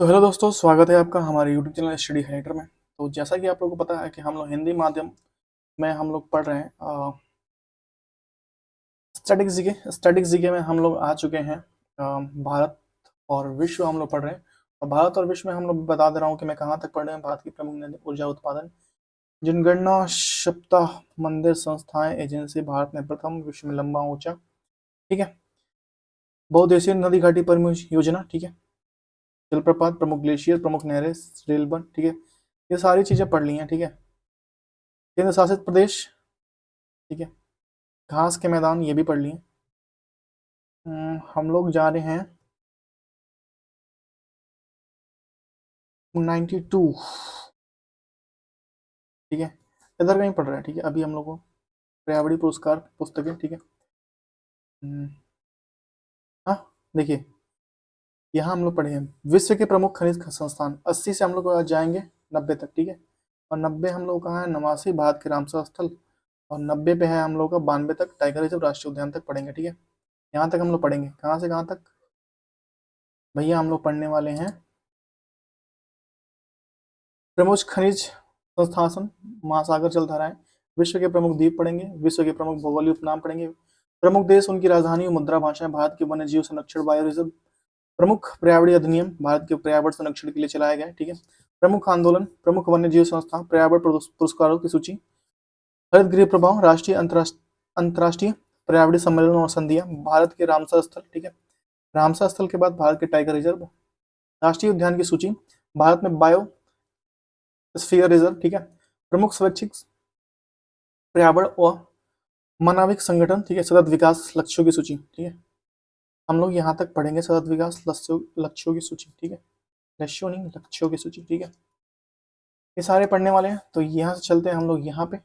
तो हेलो दोस्तों, स्वागत है आपका हमारे यूट्यूब चैनल स्टडी हाइलाइटर में। तो जैसा कि आप लोगों को पता है कि हम लोग हिंदी माध्यम में हम लोग पढ़ रहे हैं स्टैटिक जीके में हम लोग आ चुके हैं। भारत और विश्व हम लोग पढ़ रहे हैं। और भारत और विश्व में हम लोग बता दे रहा हूँ कि मैं कहाँ तक पढ़ रहे हैं। भारत की प्रमुख नदी ऊर्जा उत्पादन जनगणना सप्ताह मंदिर संस्थाएं एजेंसी भारत में प्रथम विश्व में लंबा ऊंचा। ठीक है। बहुउद्देशीय नदी घाटी परियोजना। ठीक है। जलप्रपात, प्रमुख ग्लेशियर, प्रमुख नहरें, रेलबन। ठीक है। ये सारी चीजें पढ़ ली हैं। ठीक है। केंद्र शासित प्रदेश। ठीक है। घास के मैदान ये भी पढ़ लिए। हम लोग जा रहे हैं 92। ठीक है। इधर कहीं पढ़ रहा है। ठीक है। अभी हम लोग को पर्यावरणीय पुरस्कार पुस्तकें। ठीक है। हम्म, हाँ, देखिए, यहाँ हम लोग पढ़े हैं विश्व के प्रमुख खनिज संस्थान। 80 से हम लोग आज जाएंगे 90 तक। ठीक है। और 90 हम लोग कहाँ है, नवासी भारत के रामसर स्थल। और 90 पे है हम लोग का 92 तक टाइगर रिजर्व राष्ट्रीय उद्यान तक पढ़ेंगे। ठीक है। यहाँ तक हम लोग पढ़ेंगे। कहाँ से कहाँ तक भैया हम लोग पढ़ने वाले हैं? प्रमुख खनिज संस्थान महासागर जलधाराएं, विश्व के प्रमुख द्वीप पढ़ेंगे, विश्व के प्रमुख भौगोलिक उपनाम पढ़ेंगे, प्रमुख देश, उनकी राजधानी, मुद्रा भाषा, भारत के वन्य जीव संरक्षण बायो रिजर्व, प्रमुख पर्यावरणीय अधिनियम भारत के पर्यावरण संरक्षण के लिए चलाया गया है। ठीक है। प्रमुख आंदोलन, प्रमुख वन्य जीव संस्था, पर्यावरण पुरस्कारों की सूची, हरित गृह प्रभाव, राष्ट्रीय अंतर्राष्ट्रीय पर्यावरणीय सम्मेलन और संधियां, भारत के रामसर स्थल। ठीक है। रामसर स्थल के बाद भारत के टाइगर रिजर्व, राष्ट्रीय उद्यान की सूची, भारत में बायो स्फीयर रिजर्व। ठीक है। प्रमुख स्वैच्छिक पर्यावरण और मानविक संगठन। ठीक है। सतत विकास लक्ष्यों की सूची। ठीक है। हम लोग यहाँ तक पढ़ेंगे सतत विकास लक्ष्यों की सूची। ठीक है। लक्ष्यों नहीं, लक्ष्यों की सूची। ठीक है। ये सारे पढ़ने वाले हैं। तो यहाँ से चलते हैं हम लोग यहाँ पे,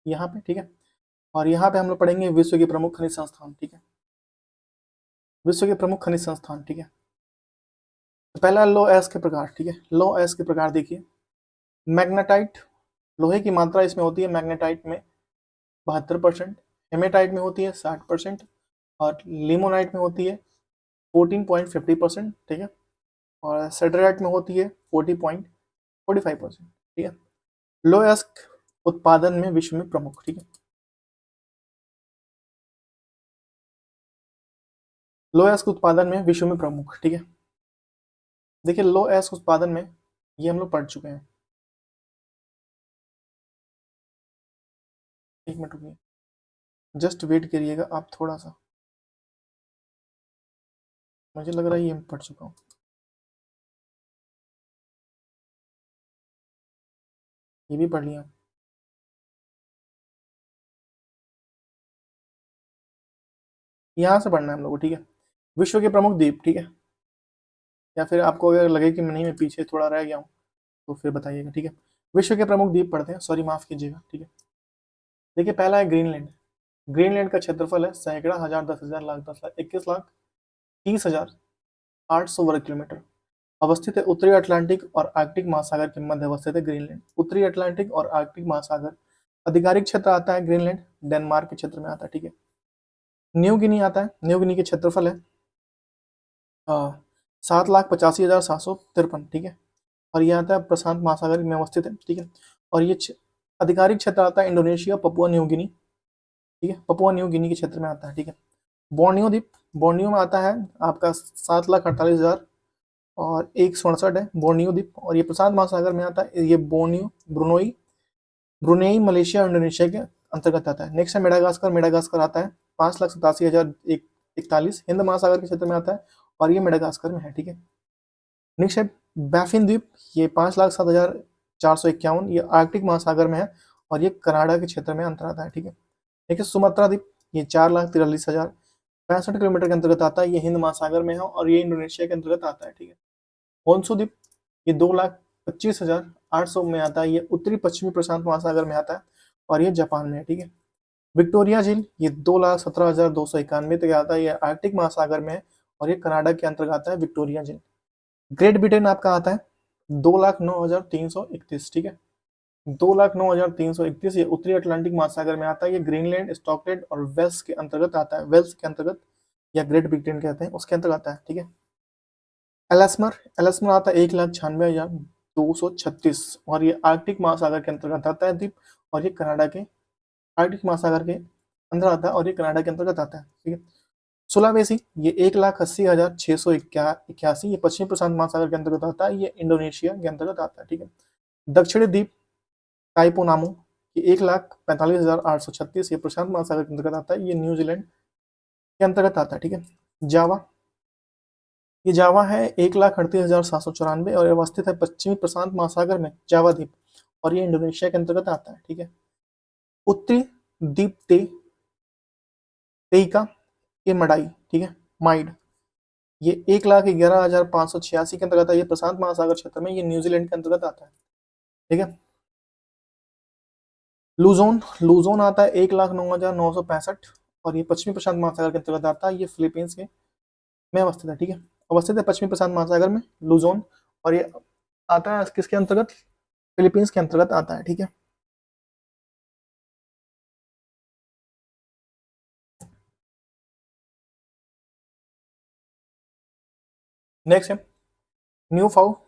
यहाँ पे। ठीक है। और यहाँ पे हम लोग पढ़ेंगे विश्व के प्रमुख खनिज संस्थान। ठीक है। विश्व के प्रमुख खनिज संस्थान। ठीक है। तो पहला लो एस के प्रकार। ठीक है। लो एस के प्रकार देखिए। मैग्नेटाइट, लोहे की मात्रा इसमें होती है मैग्नेटाइट में 72%, हेमेटाइट में होती है 60%, और लिमोनाइट में होती है 14.50%। ठीक है। और सेटेराइट में होती है 40.45%। ठीक है। लोएस्क उत्पादन में विश्व में प्रमुख। ठीक है। लोएस्क उत्पादन में विश्व में प्रमुख। ठीक है। देखिए, लोएस्क उत्पादन में ये हम लोग पढ़ चुके हैं। एक मिनट रुकिए, जस्ट वेट करिएगा आप थोड़ा सा। मुझे लग रहा है ये मैं पढ़ चुका हूँ। ये भी पढ़ लिया। यहाँ से पढ़ना है हम लोग को। ठीक है। विश्व के प्रमुख द्वीप। ठीक है। या फिर आपको अगर लगे कि नहीं मैं पीछे थोड़ा रह गया हूँ तो फिर बताइएगा। ठीक है। विश्व के प्रमुख द्वीप पढ़ते हैं, सॉरी माफ कीजिएगा। ठीक है। देखिए, पहला है ग्रीनलैंड। ग्रीनलैंड का क्षेत्रफल है सैकड़ा, हजार, 10,000, लाख, 10 लाख, 21 लाख, 30,800 वर्ग किलोमीटर। अवस्थित है उत्तरी अटलांटिक और आर्कटिक महासागर के मध्य अवस्थित है ग्रीनलैंड। उत्तरी अटलांटिक और आर्कटिक महासागर आधिकारिक क्षेत्र आता है ग्रीनलैंड, डेनमार्क के क्षेत्र में आता है। ठीक है। न्यू गिनी आता है। न्यू गिनी के क्षेत्रफल है 7,85,7तिरपन। ठीक है। और ये आता है प्रशांत महासागर में अवस्थित है। ठीक है। और ये आधिकारिक क्षेत्र आता है इंडोनेशिया, पपुआ न्यू गिनी। ठीक है। पपुआ न्यू गिनी के क्षेत्र में आता है। ठीक है। बोर्नियो द्वीप, बोर्नियो में आता है आपका 7,48,000 और 167 है बोर्नियो द्वीप। और ये प्रशांत महासागर में आता है। ये बोर्नियो, ब्रुनोई, ब्रुनेई, मलेशिया और इंडोनेशिया के अंतर्गत आता है। नेक्स्ट है मेडागास्कर। मेडागास्कर आता है 5,87,041 हिंद महासागर के क्षेत्र में आता है और ये मेडागास्कर में है। ठीक है। नेक्स्ट है बैफिन द्वीप। ये 5,07,451, ये आर्कटिक महासागर में है और ये कनाडा के क्षेत्र में अंतर आता है। ठीक है। देखिए, सुमात्रा द्वीप, ये 4,43,065 किलोमीटर के अंतर्गत आता है। ये हिंद महासागर में है और ये इंडोनेशिया के अंतर्गत आता है। ठीक है। होन्सु द्वीप, ये 2,25,800 में आता है। ये उत्तरी पश्चिमी प्रशांत महासागर में आता है और ये जापान में है। ठीक है। विक्टोरिया झील, ये 2,17,291 तक आता है। ये आर्कटिक महासागर में है और ये कनाडा के अंतर्गत आता है विक्टोरिया झील। ग्रेट ब्रिटेन आपका आता है 2,09,331। ठीक है। 2,09,331 ये उत्तरी अटलांटिक महासागर में आता है। ये ग्रीनलैंड, स्कॉटलैंड और वेल्स के अंतर्गत आता है। वेल्स के अंतर्गत या ग्रेट ब्रिटेन कहते हैं उसके अंतर्गत आता है। ठीक है। एलस्मर एलस्मर आता है 1,96,236 और ये आर्कटिक महासागर के अंतर्गत आता है द्वीप, और ये कनाडा के आर्कटिक महासागर के अंदर आता है और ये कनाडा के अंतर्गत आता है। ठीक है। सुलावेसी ये 1,80,681, ये पश्चिमी प्रशांत महासागर के अंतर्गत आता है, ये इंडोनेशिया के अंतर्गत आता है। ठीक है। दक्षिणी द्वीप टाइपोनामो ये 1,45,836, ये प्रशांत महासागर के अंतर्गत आता है, ये न्यूजीलैंड के अंतर्गत आता है। ठीक है। जावा ये जावा है 1,38,794 और ये अवस्थित है पश्चिमी प्रशांत महासागर में, जावा द्वीप, और ये इंडोनेशिया के अंतर्गत आता है। ठीक है। उत्तरी द्वीप तेईका ये मडाई, ठीक है, माइड, ये 1,11,586 के अंतर्गत है, ये प्रशांत महासागर क्षेत्र में, ये न्यूजीलैंड के अंतर्गत आता है। ठीक है। लूजोन लूजोन आता है 1,09,965 और ये पश्चिमी प्रशांत महासागर के अंतर्गत आता है, ये फिलीपींस के में अवस्थित है। ठीक है। अवस्थित है पश्चिमी प्रशांत महासागर में लूजोन, और ये आता है किसके अंतर्गत, फिलीपींस के अंतर्गत आता है। ठीक है। नेक्स्ट है न्यू फाउंडलैंड।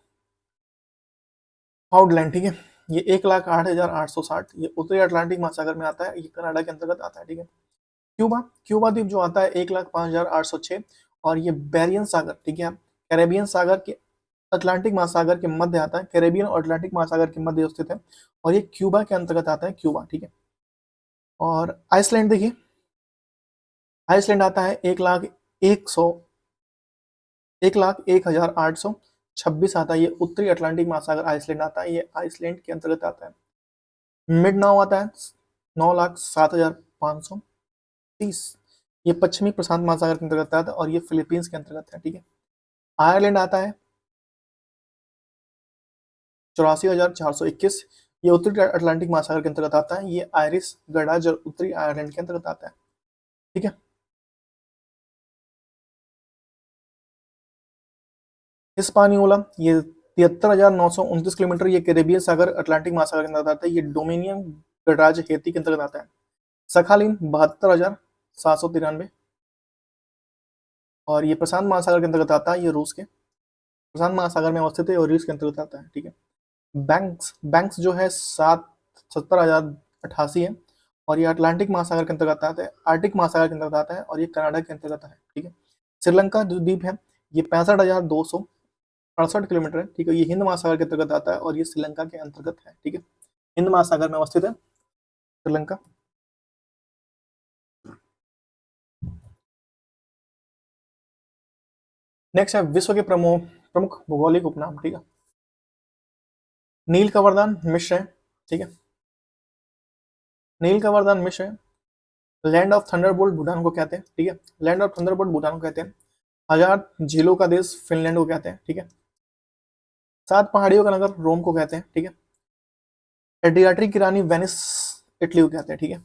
ठीक है। ये 1,08,860, ये उत्तरी अटलांटिक महासागर में आता है, ये कनाडा के अंतर्गत आता है। ठीक है। क्यूबा क्यूबा द्वीप जो आता है 1,05,806 और ये बैरियन सागर, ठीक है, कैरेबियन सागर के अटलांटिक महासागर के मध्य आता है, कैरेबियन और अटलांटिक महासागर के मध्य स्थित है, और ये क्यूबा के अंतर्गत आता है, क्यूबा। ठीक है। और आइसलैंड देखिए, आइसलैंड आता है 1,01,826 आता है, ये उत्तरी अटलांटिक महासागर आइसलैंड आता है, ये आइसलैंड के अंतर्गत आता है। मिड नाउ आता है 9,07,530, ये पश्चिमी प्रशांत महासागर के अंतर्गत आता है और ये फिलीपींस के अंतर्गत है। ठीक है। आयरलैंड आता है 84,421, ये उत्तरी अटलांटिक महासागर के अंतर्गत आता है, ये आयरिश गणराज्य उत्तरी आयरलैंड के अंतर्गत आता है। ठीक है। हिस्पानियोला ये 73,929 किलोमीटर, ये कैरेबियन सागर अटलांटिक महासागर के अंतर्गत आता है, ये डोमिनियन गणराज्य हेती के अंतर्गत आता है। सखालिन 72,793 और ये प्रशांत महासागर के अंतर्गत आता है, ये रूस के प्रशांत महासागर में अवस्थित है और रूस के अंतर्गत आता है। ठीक है। बैंक्स बैंक्स जो है 77,088 है और ये अटलांटिक महासागर के अंतर्गत आता है, आर्टिक महासागर के अंतर्गत आता है और ये कनाडा के अंतर्गत है। ठीक है। श्रीलंका जो द्वीप है ये 65,268 किलोमीटर है। ठीक है। ये हिंद महासागर के अंतर्गत आता है और ये श्रीलंका के अंतर्गत है। ठीक है। हिंद महासागर में अवस्थित है श्रीलंका। नेक्स्ट है विश्व के प्रमुख प्रमुख भौगोलिक उपनाम। ठीक है। नील कवरदान मिश्र है। ठीक है। नील कवरदान मिश्र है। लैंड ऑफ थंडरबोल्ट भूटान को कहते हैं। ठीक है। लैंड ऑफ थंडरबोल्ट भूटान को कहते हैं। हजार झीलों का देश फिनलैंड को कहते हैं। ठीक है। 7 पहाड़ियों का नगर रोम को कहते हैं। ठीक है। एड्रियाटिक की रानी वेनिस इटली को कहते हैं। ठीक है।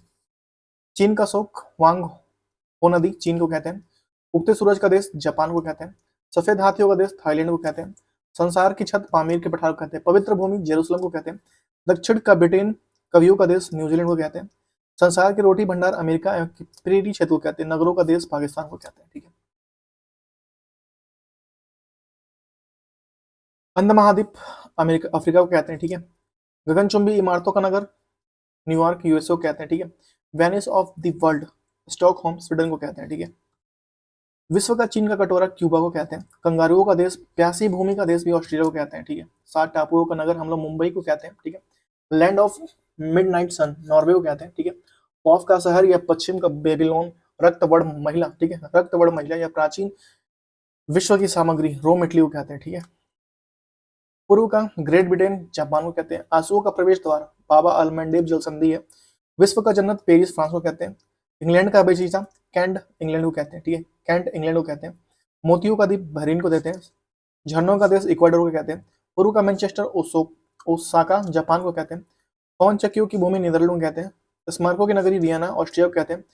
चीन का शोक वांग हो नदी चीन को कहते हैं। उगते सूरज का देश जापान को कहते हैं। सफेद हाथियों का देश थाईलैंड को कहते हैं। संसार की छत पामीर के पठार को कहते हैं। पवित्र भूमि जेरूसलम को कहते हैं। दक्षिण का ब्रिटेन कवियों का देश न्यूजीलैंड को कहते हैं। संसार के रोटी भंडार अमेरिका एवं प्रेरी क्षेत्र को कहते हैं। नगरों का देश पाकिस्तान को कहते हैं। ठीक है। अंध महाद्वीप अमेरिका अफ्रीका को कहते हैं। ठीक है। गगनचुंबी इमारतों का नगर न्यूयॉर्क यूएसए को कहते हैं। ठीक है। Venice of the world Stockholm Sweden को कहते हैं। ठीक है। विश्व का चीन का कटोरा क्यूबा को कहते हैं। कंगारुओं का देश प्यासी भूमि का देश भी ऑस्ट्रेलिया को कहते हैं। ठीक है। 7 टापुओं का नगर हम लोग मुंबई को कहते हैं। ठीक है। Land of midnight sun Norway को कहते हैं। ठीक है। पॉफ का शहर या पश्चिम का बेबीलोन रक्तवर्ण महिला, ठीक है, रक्तवर्ण महिला या प्राचीन विश्व की सामग्री रोम इटली को कहते हैं। ठीक है। पूर्व का ग्रेट ब्रिटेन जापान को कहते हैं। आंसुओं का प्रवेश द्वार बाबा अलमंडेब जल संधि है। विश्व का जन्नत पेरिस फ्रांस को कहते हैं। इंग्लैंड का बगीचा कैंट इंग्लैंड को कहते हैं। ठीक है। कैंट इंग्लैंड को कहते हैं। मोतियों का द्वीप बहरीन को देते हैं। झरनों का देश इक्वाडोर को कहते हैं। पूर्व का मैनचेस्टर ओसाका जापान को कहते हैं। पवन चक्कियों की भूमि नीदरलैंड को कहते हैं। स्मारकों की नगरी वियना ऑस्ट्रिया को कहते हैं।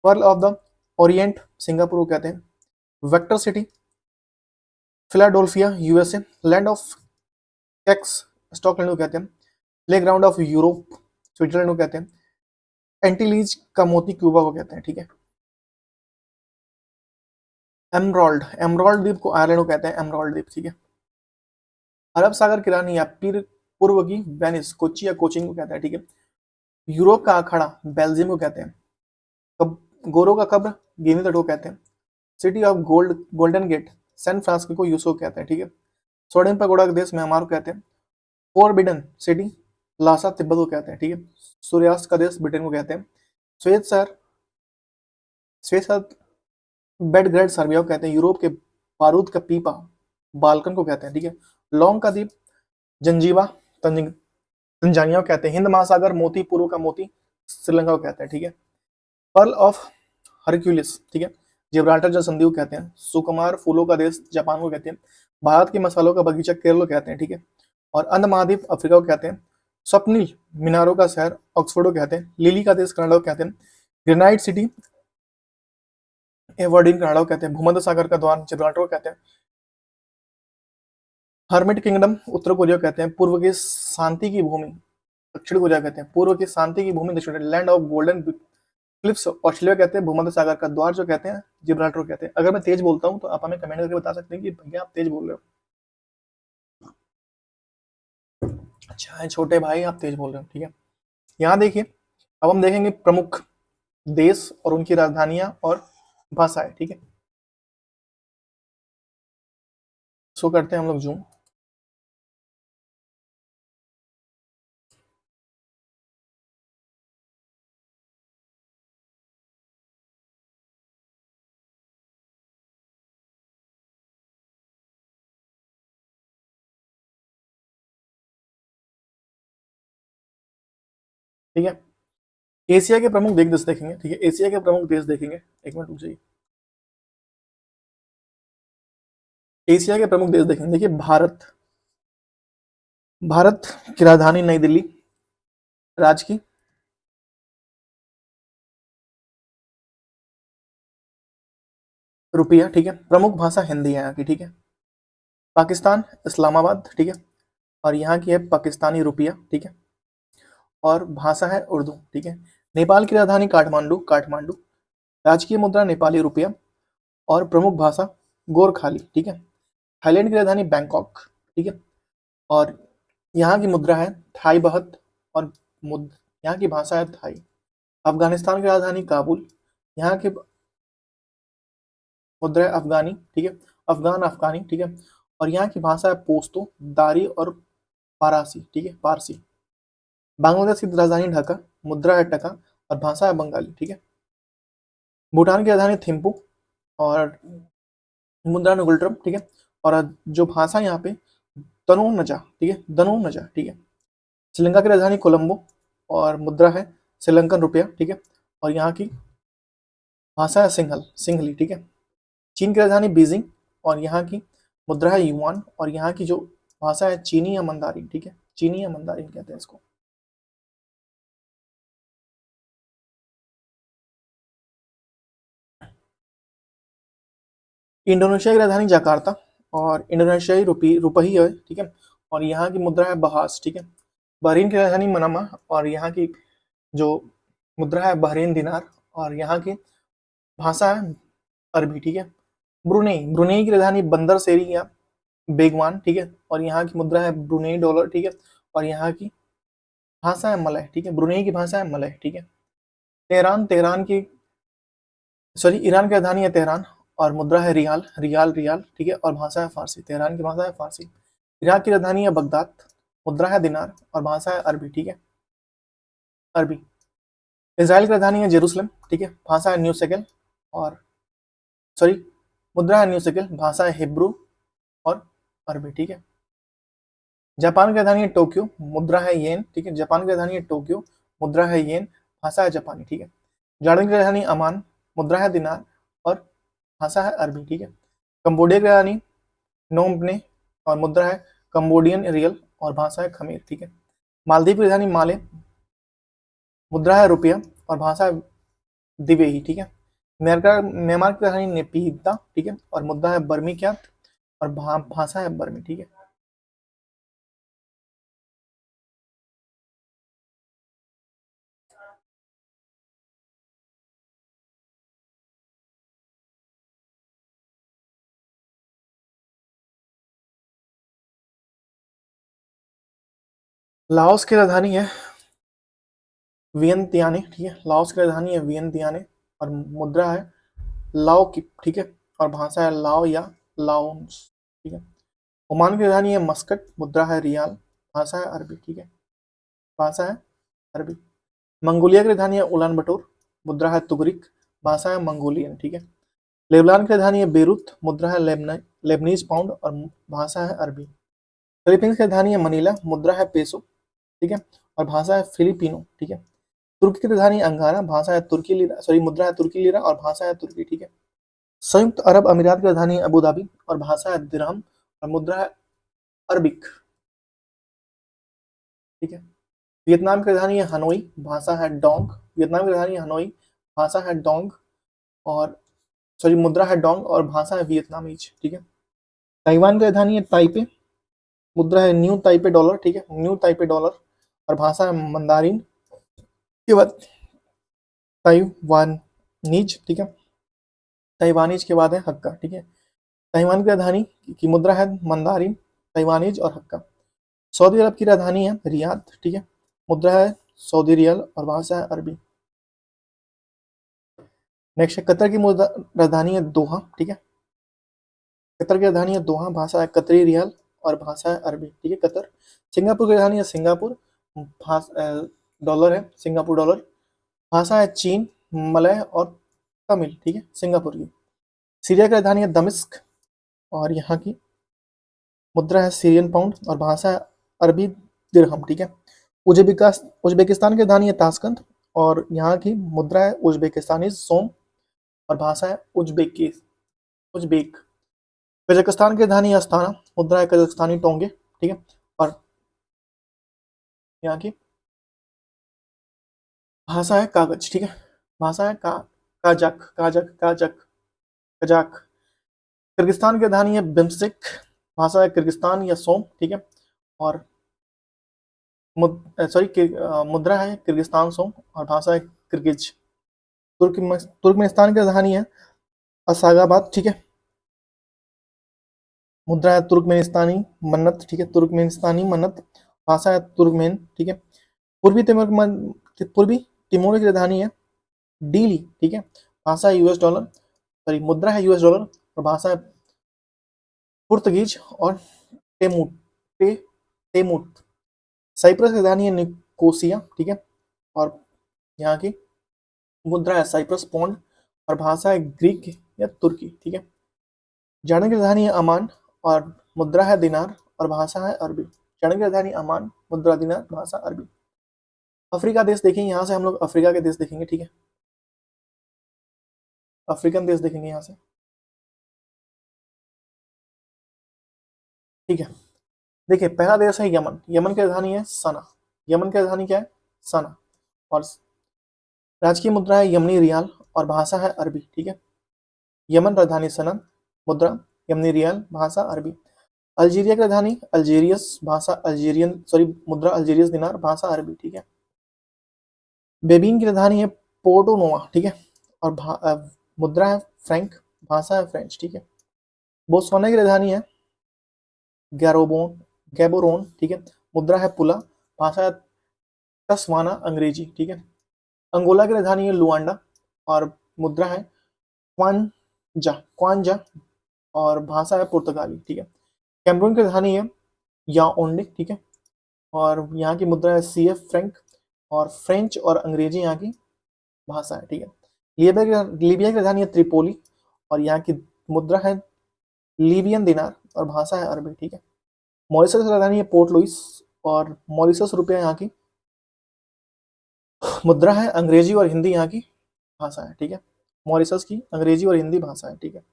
Pearl of the orient Singapore को कहते हैं। Vector city Philadelphia USA. Land of cakes Scotland को कहते हैं। Playground of Europe Switzerland को कहते हैं। एंटीलीज का मोती क्यूबा को कहते हैं। ठीक है। एमरोल्ड, एमरोल्ड द्वीप को आयरलैंड को कहते हैं एमरोल्ड द्वीप, ठीक है। अरब सागर की रानी या फिर पूर्व की वेनिस, कोच्चि या कोचिन को कहते हैं, ठीक है। यूरोप का अखाड़ा बेल्जियम को कहते हैं। कब गोरो का कब्र गिनी तट को कहते हैं। City of golden gate San Francisco को यूसो कहते हैं, ठीक है। सोडियम पगोड़ा का देश म्यांमार को कहते हैं। फोरबिडन सिटी लासा तिब्बत को कहते हैं, ठीक है। सूर्यास्त का देश ब्रिटेन को कहते हैं। श्वेत शहर श्वेत शहर बेडग्रेड सर्बिया को कहते हैं। यूरोप के बारूद का पीपा बाल्कन को कहते हैं, ठीक है। लौंग का द्वीप जंजीबा तंजानिया को कहते हैं। हिंद महासागर मोती पूर्व का मोती श्रीलंका को कहते हैं, ठीक है। पर्ल ऑफ हरक्यूलिस, ठीक है, जिब्राल्टर जल संधि को कहते हैं। सुकुमार फूलों का देश जापान को कहते हैं। भारत के मसालों का बगीचा केरल को कहते हैं, ठीक है। और अंध महाद्वीप अफ्रीका को कहते हैं। स्वप्निल मीनारों का शहर ऑक्सफोर्ड को कहते हैं। लिली का देश कनाडा को कहते हैं। ग्रेनाइट सिटी एवर्डीन कनाडा को कहते हैं। भूमध्य सागर का द्वार जिब्राल्टर को कहते हैं। हर्मिट किंगडम उत्तर कोरिया को कहते हैं। पूर्व की शांति की भूमि दक्षिण कोरिया कहते हैं। पूर्व की शांति की भूमि दक्षिण land of golden clips Australia कहते हैं। भूमध्य सागर का द्वार जो कहते हैं जिब्राल्टर कहते हैं। अगर मैं तेज बोलता हूँ तो आप हमें कमेंट करके बता सकते हैं कि भैया आप तेज बोल रहे हो। अच्छा है छोटे भाई, आप तेज बोल रहे हो, ठीक है। यहाँ देखिए, अब हम देखेंगे प्रमुख देश और उनकी राजधानियां और भाषाएं, ठीक है। सो करते हैं हम लोग जूम। ठीक है, एशिया के प्रमुख देश देखेंगे, ठीक है। एशिया के प्रमुख देश देखेंगे, एक मिनट रुक जाइए। एशिया के प्रमुख देश देखेंगे, देखिए भारत, भारत की राजधानी नई दिल्ली, राज्य की रुपया, ठीक है। प्रमुख भाषा हिंदी है यहाँ की, ठीक है। पाकिस्तान इस्लामाबाद, ठीक है। और यहाँ की है पाकिस्तानी रुपया, ठीक है। और भाषा है उर्दू, ठीक है। नेपाल की राजधानी काठमांडू, काठमांडू। राजकीय मुद्रा नेपाली रुपया। और प्रमुख भाषा गोरखाली, ठीक है। थाईलैंड की राजधानी बैंकॉक, ठीक है। और यहाँ की मुद्रा है थाई बहत। और यहाँ की भाषा है थाई। अफगानिस्तान की राजधानी काबुल। यहाँ की मुद्रा है अफगानी, ठीक है। अफगान अफगानी, ठीक है। और यहाँ की भाषा है पोस्तो, दारी और फारसी, ठीक है, फारसी। बांग्लादेश की राजधानी ढाका, मुद्रा है टका और भाषा है बंगाली, ठीक है। भूटान की राजधानी थिम्पू और मुद्रा नुगुल्ट्रम, ठीक है। और जो भाषा यहाँ पे तनु नजा, ठीक है, दनु नजा, ठीक है। श्रीलंका की राजधानी कोलंबो और मुद्रा है श्रीलंकन रुपया, ठीक है। और यहाँ की भाषा है सिंहली, ठीक है। चीन की राजधानी बीजिंग और यहाँ की मुद्रा है युआन और यहाँ की जो भाषा है चीनी या मंदारिन, ठीक है। चीनी या मंदारिन कहते हैं इसको। इंडोनेशिया की राजधानी जकार्ता और इंडोनेशियाई रुपही है, ठीक है। और यहाँ की मुद्रा है बहास, ठीक है। बहरीन की राजधानी मनामा और यहाँ की जो मुद्रा है बहरीन दिनार और यहाँ की भाषा है अरबी, ठीक है। ब्रुनेई, ब्रुनेई की राजधानी बंदर सेरी या बेगवान, ठीक है। और यहाँ की मुद्रा है ब्रुनेई डॉलर, ठीक है। और यहाँ की भाषा है मलय, ठीक है। ब्रुनेई की भाषा है मलय, ठीक है। तेहरान, तेहरान की सॉरी ईरान की राजधानी है तेहरान और मुद्रा है रियाल, रियाल, ठीक है। और भाषा है फारसी। तेहरान की भाषा है फारसी। इराक की राजधानी है बगदाद, मुद्रा है दिनार और भाषा है अरबी, ठीक है, अरबी। इसराइल की राजधानी है जेरूसलम, ठीक है। भाषा है न्यू सेकेल और सॉरी मुद्रा है न्यू सेकेल, भाषा है हिब्रू और अरबी, ठीक है। जापान की राजधानी है टोक्यो, मुद्रा है येन, ठीक है। जापान की राजधानी है टोक्यो, मुद्रा है येन, भाषा है जापानी, ठीक है। जॉर्डन की राजधानी अमान, मुद्रा है दिनार और भाषा है अरबी, ठीक है। कंबोडिया की राजधानी नोम ने और मुद्रा है कंबोडियन रियल और भाषा है खमीर, ठीक है। मालदीव की राजधानी माले, मुद्रा है रुपया और भाषा है दिवेही, ठीक है। म्यांमार की राजधानी नेपीता, ठीक है। और मुद्रा है बर्मी क्यात और भाषा है बर्मी, ठीक है। लाओस की राजधानी है वियंतियाने, ठीक है, लाओस की राजधानी है वियंतियाने, और मुद्रा है लाओ की, ठीक है, और भाषा है लाओ या लाओस, ठीक है। ओमान की राजधानी है मस्कट, मुद्रा है रियाल, भाषा है अरबी, ठीक है, भाषा है अरबी। मंगोलिया की राजधानी है उलान बटोर, मुद्रा है तुगरिक, भाषा है मंगोलियन, ठीक है। लेबनान की राजधानी है बेरूत, मुद्रा है लेबनीज पाउंड, और भाषा है अरबी। फिलीपींस की राजधानी है मनीला, मुद्रा है पेसो, ठीक है, और भाषा है फिलिपिनो, ठीक है। तुर्की की राजधानी अंगारा, भाषा है तुर्की लीरा, सॉरी, मुद्रा है तुर्की लीरा, और भाषा है तुर्की, ठीक है। संयुक्त अरब अमीरात की राजधानी है अबू धाबी, और भाषा है दिरहम, और मुद्रा है अरबिक, ठीक है। वियतनाम की राजधानी है हनोई, भाषा है डोंग, वियतनाम की राजधानी है हनोई, भाषा है डोंग, और सॉरी, मुद्रा है डोंग, और भाषा है वियतनामीज, ठीक है। ताइवान की राजधानी है ताइपे, मुद्रा है न्यू ताइपे डॉलर, ठीक है, न्यू ताइपे डॉलर, और भाषा है मंदारिन। के बाद ताइवानीज, ठीक है, ताइवानीज के बाद है हक्का, ठीक है। ताइवान की राजधानी की मुद्रा है मंदारिन, ताइवानीज और हक्का। सऊदी अरब की राजधानी है रियाद, ठीक है, मुद्रा है सऊदी रियल, और भाषा है अरबी। नेक्स्ट है कतर की राजधानी है दोहा, ठीक है, कतर की राजधानी है दोहा, भाषा है कतरी रियाल, और भाषा है अरबी, ठीक है, कतर। सिंगापुर की राजधानी है सिंगापुर, डॉलर है सिंगापुर डॉलर, भाषा है चीन, मलय और तमिल, ठीक है, सिंगापुर की। सीरिया की राजधानी है दमिश्क, और यहाँ की मुद्रा है सीरियन पाउंड, और भाषा है अरबी दिरहम, ठीक है। उज्बेकिस्तान की राजधानी है ताशकंद, और यहाँ की मुद्रा है उज्बेकिस्तानी सोम, और भाषा है उज्बेक। कजाकिस्तान की राजधानी है अस्ताना, मुद्रा है कजाकिस्तानी टोंगे, ठीक है, और यहाँ की भाषा है कागज, ठीक है, भाषा है काजक काजक काजक कजाक। किर्गिस्तान की राजधानी है बिम्स्टेक, भाषा है किर्गिस्तान या सोम, ठीक है, और मुद्रा है किर्गिस्तान सोम, और भाषा है किर्गिज। तुर्कमेनिस्तान की राजधानी है असागाबाद, ठीक है, मुद्रा है तुर्कमेनिस्तानी मन्नत, ठीक है, तुर्कमेनिस्तानी मन्नत, भाषा है तुर्कमेन, ठीक है। पूर्वी तिमोर की राजधानी है डीली, ठीक है, भाषा है यूएस डॉलर, सॉरी, मुद्रा है यूएस डॉलर, और भाषा है पुर्तगीज और टेमुट टेमुट। साइप्रस की राजधानी है निकोसिया, ठीक है, और यहाँ की मुद्रा है साइप्रस पौंड, और भाषा है ग्रीक या तुर्की, ठीक है। जर्डन की राजधानी है अमान, और मुद्रा है दिनार, और भाषा है अरबी। जर्डन की राजधानी अमान, मुद्रा दिनार, भाषा अरबी। अफ्रीका देश देखेंगे, यहाँ से हम लोग अफ्रीका के देश देखेंगे, ठीक है, अफ्रीकन देश देखेंगे यहाँ से, ठीक है। देखिए, पहला देश है यमन, यमन की राजधानी है सना, यमन की राजधानी क्या है, सना, और राजकीय मुद्रा है यमनी रियाल, और भाषा है अरबी, ठीक है। यमन राजधानी सना, मुद्रा यमनी रियाल, भाषा अरबी। अल्जीरिया की राजधानी अल्जीरियस, भाषा अल्जीरियन, सॉरी, मुद्रा अल्जीरियस दिनार, भाषा अरबी, ठीक है। बेबीन की राजधानी है पोर्टो नोवा, ठीक है, और मुद्रा है फ्रैंक, भाषा है फ्रेंच, ठीक है। बोत्सवाना की राजधानी है गैरोबोन गैबोरोन, ठीक है, मुद्रा है पुला, भाषा है तस्वाना अंग्रेजी, ठीक है। अंगोला की राजधानी है लुआंडा, और मुद्रा है क्वांजा क्वांजा, और भाषा है पुर्तगाली, ठीक है। कैमरून की राजधानी है याओंडे, ठीक है, और यहाँ की मुद्रा है सी एफ फ्रैंक, और फ्रेंच और अंग्रेजी यहाँ की भाषा है, ठीक है। लीबिया की राजधानी है त्रिपोली, और यहाँ की मुद्रा है लीबियन दिनार, और भाषा है अरबी, ठीक है। मॉरिशस की राजधानी है पोर्ट लुइस, और मॉरिशस रुपया यहाँ की मुद्रा है अंग्रेजी और हिंदी यहाँ की भाषा है, ठीक है। मॉरिशस की अंग्रेजी और हिंदी भाषा है, ठीक है।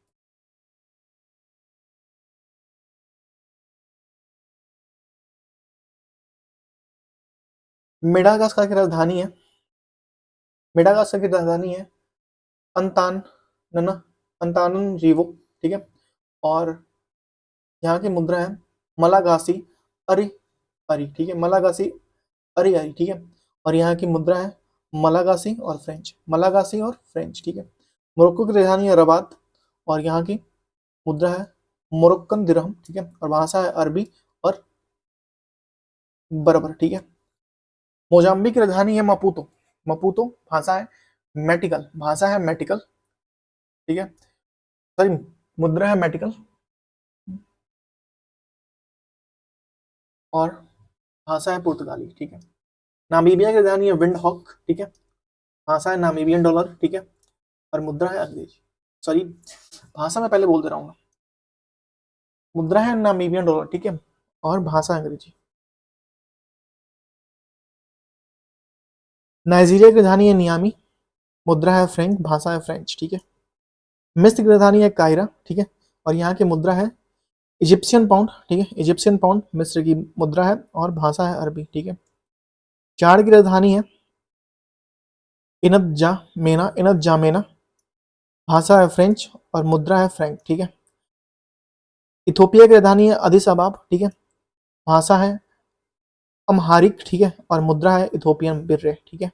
मेडागास्कर की राजधानी है मेडागास्कर की राजधानी है अंतान अंताननरीवो, ठीक है, और यहाँ की मुद्रा है मलागासी अरि अरि, ठीक है, मलागासी अरि अरि, ठीक है, और यहाँ की मुद्रा है मलागासी और फ्रेंच, ठीक है। मोरक्को की राजधानी है रबात, और यहाँ की मुद्रा है मोरक्कन दिरहम, ठीक है, और भाषा है अरबी और बराबर, ठीक है। मोजाम्बिक की राजधानी है मपूतो। मपूतो भाषा है मेटिकल, भाषा है मेटिकल, ठीक है, सॉरी मुद्रा है मेटिकल, और भाषा है पुर्तगाली, ठीक है। नामीबिया की राजधानी है विंडहॉक, ठीक है, भाषा है नामीबियन डॉलर, ठीक है, और मुद्रा है अंग्रेजी, सॉरी भाषा में पहले बोल दे रहा हूँ, मुद्रा है नामीबियन डॉलर, ठीक है, और भाषा अंग्रेजी। नाइजीरिया की राजधानी है नियामी, मुद्रा है फ्रेंच, भाषा है फ्रेंच, ठीक है। मिस्र की राजधानी है कायरा, ठीक है, और यहाँ की मुद्रा है इजिप्शियन पाउंड, ठीक है, इजिप्शियन पाउंड मिस्र की मुद्रा है और भाषा है अरबी, ठीक है। चाड की राजधानी है इनत जामेना, भाषा है फ्रेंच और मुद्रा है फ्रैंक, ठीक है। इथोपिया की राजधानी है अदिस अबाब, ठीक है, भाषा है अम्हारिक, ठीक है, और मुद्रा है इथोपियन बिर्रे, ठीक है।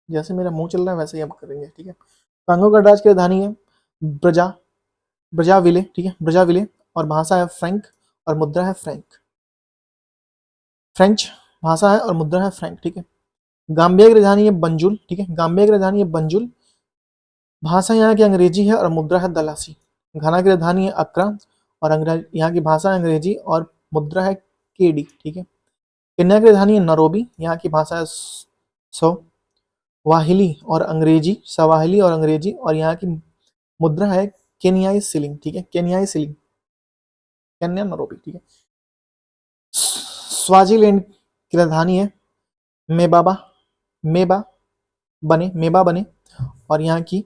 जैसे मेरा मुंह चल रहा है वैसे ही हम करेंगे, ठीक है। कांगो गणराज्य की राजधानी है ब्रजा ब्रजाविले, ठीक है, ब्रजाविले, और भाषा है फ्रैंक और मुद्रा है फ्रेंच, भाषा है और मुद्रा है फ्रैंक, ठीक है। गाम्बिया की राजधानी है बंजुल, ठीक है, गाम्बिया की राजधानी है बंजुल, भाषा यहाँ की अंग्रेजी है और मुद्रा है दलासी। घाना की राजधानी है अक्रा और यहाँ की भाषा है अंग्रेजी और मुद्रा है केडी, ठीक है। केन्या की राजधानी है नरोबी, यहाँ की भाषा है सो वाहिली और अंग्रेजी, सवाहिली और अंग्रेजी, और यहाँ की मुद्रा है केन्याई सिलिंग, ठीक है, केन्याई सिलिंग, केन्या नरोबी, ठीक है। स्वाजीलैंड की राजधानी है मेबाबा मेबा मेबा बने, और यहाँ की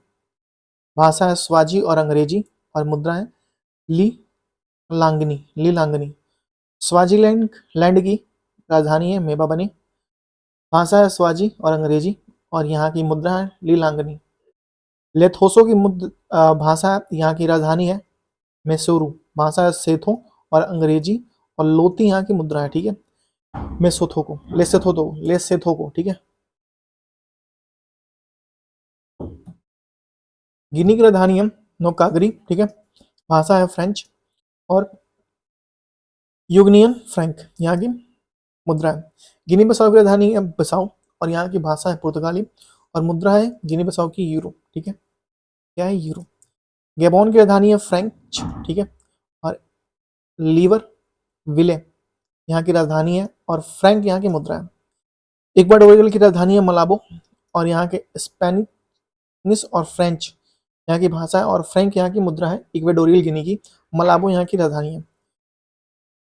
भाषा है स्वाजी और अंग्रेजी, और मुद्रा है ली लांगनी। स्वाजीलैंड लैंड की राजधानी है मेबा बने, भाषा है स्वाजी और अंग्रेजी, और यहाँ की मुद्रा है ली लांगनी। लेथोसो की भाषा यहाँ की राजधानी है मेसूरू, भाषा है सेथो और अंग्रेजी, और लोती यहाँ की मुद्रा है, ठीक है, लेसेथोको, ठीक है। गिनी की राजधानी है नोकागरी, ठीक है, भाषा है फ्रेंच और युगनियन फ्रैंक, यहाँ की मुद्रा है। गिनी बसाऊ की राजधानी है बसाऊ और यहाँ की भाषा है पुर्तगाली और मुद्रा है गिनी बसाऊ की यूरो, ठीक है, क्या है यूरो। गैबोन की राजधानी है फ्रेंच, ठीक है, और लीवर विले यहाँ की राजधानी है और फ्रैंक यहाँ की मुद्रा है। इक्वाडोरियल की राजधानी है मलाबो और यहाँ के स्पेनिश और फ्रेंच यहाँ की भाषा है और फ्रैंक यहाँ की मुद्रा है इक्वाडोरियल गिनी की। मलाबो यहाँ की राजधानी है।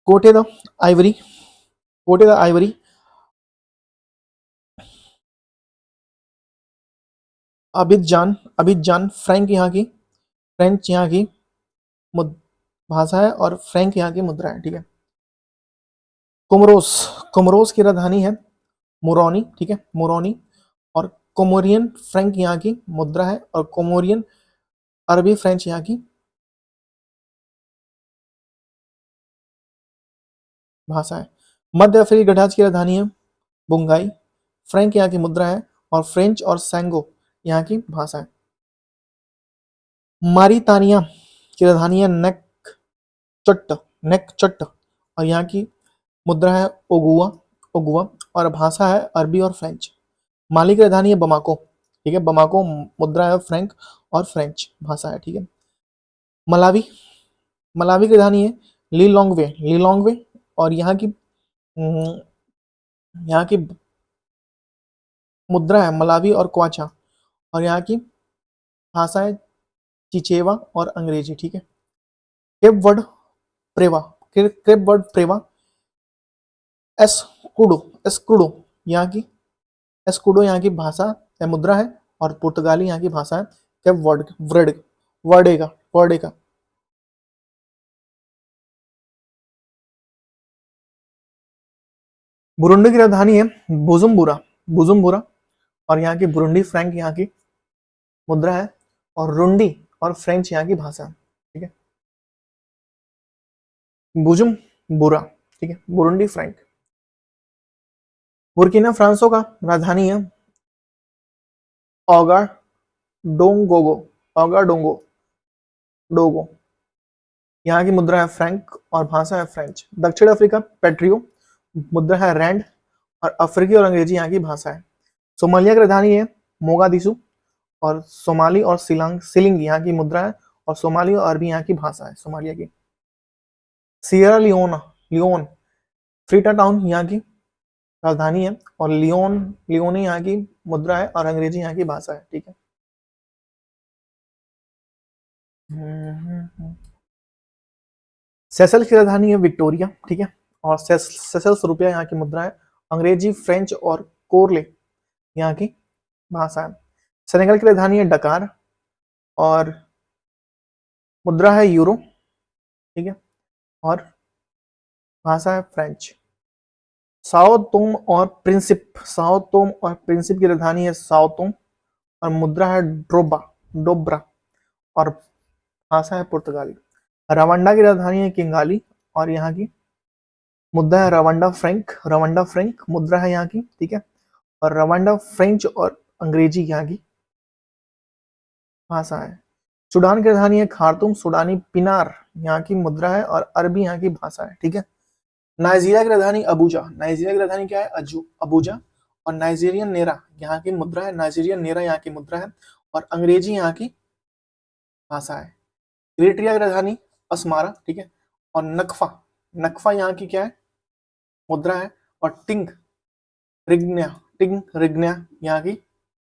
कोटे द आइवरी कोटे द आइवरी अबिजान फ्रेंच यहाँ की भाषा है और फ्रैंक यहाँ की मुद्रा है, ठीक है। कोमरोस की राजधानी है मोरोनी, ठीक है, मोरोनी, और कोमोरियन फ्रैंक यहाँ की मुद्रा है और कोमोरियन अरबी फ्रेंच यहाँ की भाषा है। मध्य अफ्रीकी गणराज्य की राजधानी है बुंगाई, फ्रैंक यहाँ की मुद्रा है और फ्रेंच और सैंगो यहाँ की भाषा है। मारितानिया की राजधानी है नेक चट्ट और यहाँ की मुद्रा है ओगुआ ओगुआ और भाषा है अरबी और फ्रेंच। माली की राजधानी है बमाको, ठीक है, बमाको, मुद्रा है फ्रैंक और फ्रेंच, भाषा है, ठीक है। मलावी मलावी की राजधानी है लीलोंगवे और यहाँ की मुद्रा है मलावी और क्वाचा और यहाँ की भाषा है चिचेवा और अंग्रेजी, ठीक है। Cape Verde Praia Cape Verde Praia escudo escudo यहाँ की एस्कुडो यहाँ की भाषा है, मुद्रा है, और पुर्तगाली यहाँ की भाषा है केप वर्डेगा। बुरुंडी की राजधानी है बुजुम्बुरा और यहाँ की बुरुंडी फ्रैंक यहाँ की मुद्रा है और रुंडी और फ्रेंच यहाँ की भाषा है, ठीक है। बुजुम्बुरा, ठीक है, बुरुंडी फ्रैंक। बुर्किना फ्रांसो का राजधानी है ओगाडोंगोगो ओगाडोंगो, यहाँ की मुद्रा है फ्रैंक और भाषा है फ्रेंच। दक्षिण अफ्रीका पेट्रियो मुद्रा है रैंड, और अफ्रीकी और अंग्रेजी यहाँ की भाषा है। सोमालिया की राजधानी है मोगादिशु, और सोमाली और सिलिंग यहाँ की मुद्रा है, और सोमाली और अरबी यहाँ की भाषा है सोमालिया की। सियरा लियोन लियोन फ्रीटा टाउन यहाँ की राजधानी है, और लियोनी यहाँ की मुद्रा है, और अंग्रेजी यहाँ की भाषा है। ठीक है। सेशल्स की राजधानी है विक्टोरिया। ठीक है। और सेशल्स रुपया यहाँ की मुद्रा है, अंग्रेजी, फ्रेंच और कोरले यहाँ की भाषा है। सेनेगल की राजधानी है डकार, और मुद्रा है यूरो। ठीक है। और भाषा है फ्रेंच। साओ तोम और प्रिंसिप की राजधानी है साओ तोम, और मुद्रा है डोब्रा, और भाषा है पुर्तगाली। रवांडा की राजधानी है किंगाली, और यहाँ की मुद्रा है रवांडा फ्रैंक मुद्रा है यहाँ की। ठीक है। और रवांडा फ्रेंच और अंग्रेजी यहाँ की भाषा है। सूडान की राजधानी है खार्तूम, सूडानी पिनार यहाँ की मुद्रा है, और अरबी यहाँ की भाषा है। ठीक है। नाइजीरिया की राजधानी अबूजा। नाइजीरिया की राजधानी क्या है? अबूजा। और नाइजीरियन नेरा यहाँ की मुद्रा है, नाइजीरियन नेरा यहाँ की मुद्रा है, और अंग्रेजी यहाँ की भाषा है। इरिट्रिया की राजधानी अस्मारा। ठीक है। और नकफा यहाँ की क्या है? मुद्रा है। और टिंग रिग्न्या यहाँ की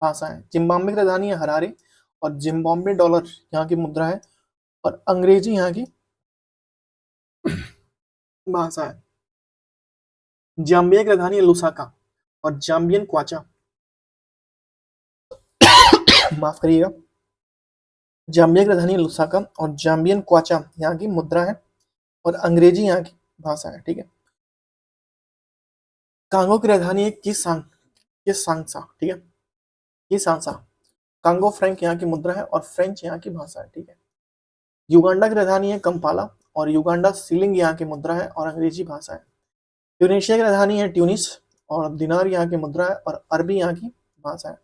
भाषा है। जिम्बाब्वे की राजधानी है हरारे, और जिम्बाब्वे डॉलर यहाँ की मुद्रा है, और अंग्रेजी यहाँ की भाषा है। जाम्बिया की राजधानी है लुसाका, और जाम्बियन क्वाचा माफ करिएगा, जाम्बिया की राजधानी है लुसाका, और जाम्बियन क्वाचा यहाँ की मुद्रा है, और अंग्रेजी यहाँ की भाषा है। ठीक है। कांगो की राजधानी है किसांसा। ठीक है। किसांसा। कांगो फ्रैंक यहाँ की मुद्रा है, और फ्रेंच यहाँ की भाषा है। ठीक है। युगांडा की राजधानी है कंपाला, और युगांडा सीलिंग यहाँ की मुद्रा है, और अंग्रेजी भाषा है। ट्यूनीशिया की राजधानी है ट्यूनिस, और दिनार यहाँ की मुद्रा है, और अरबी यहाँ की भाषा है।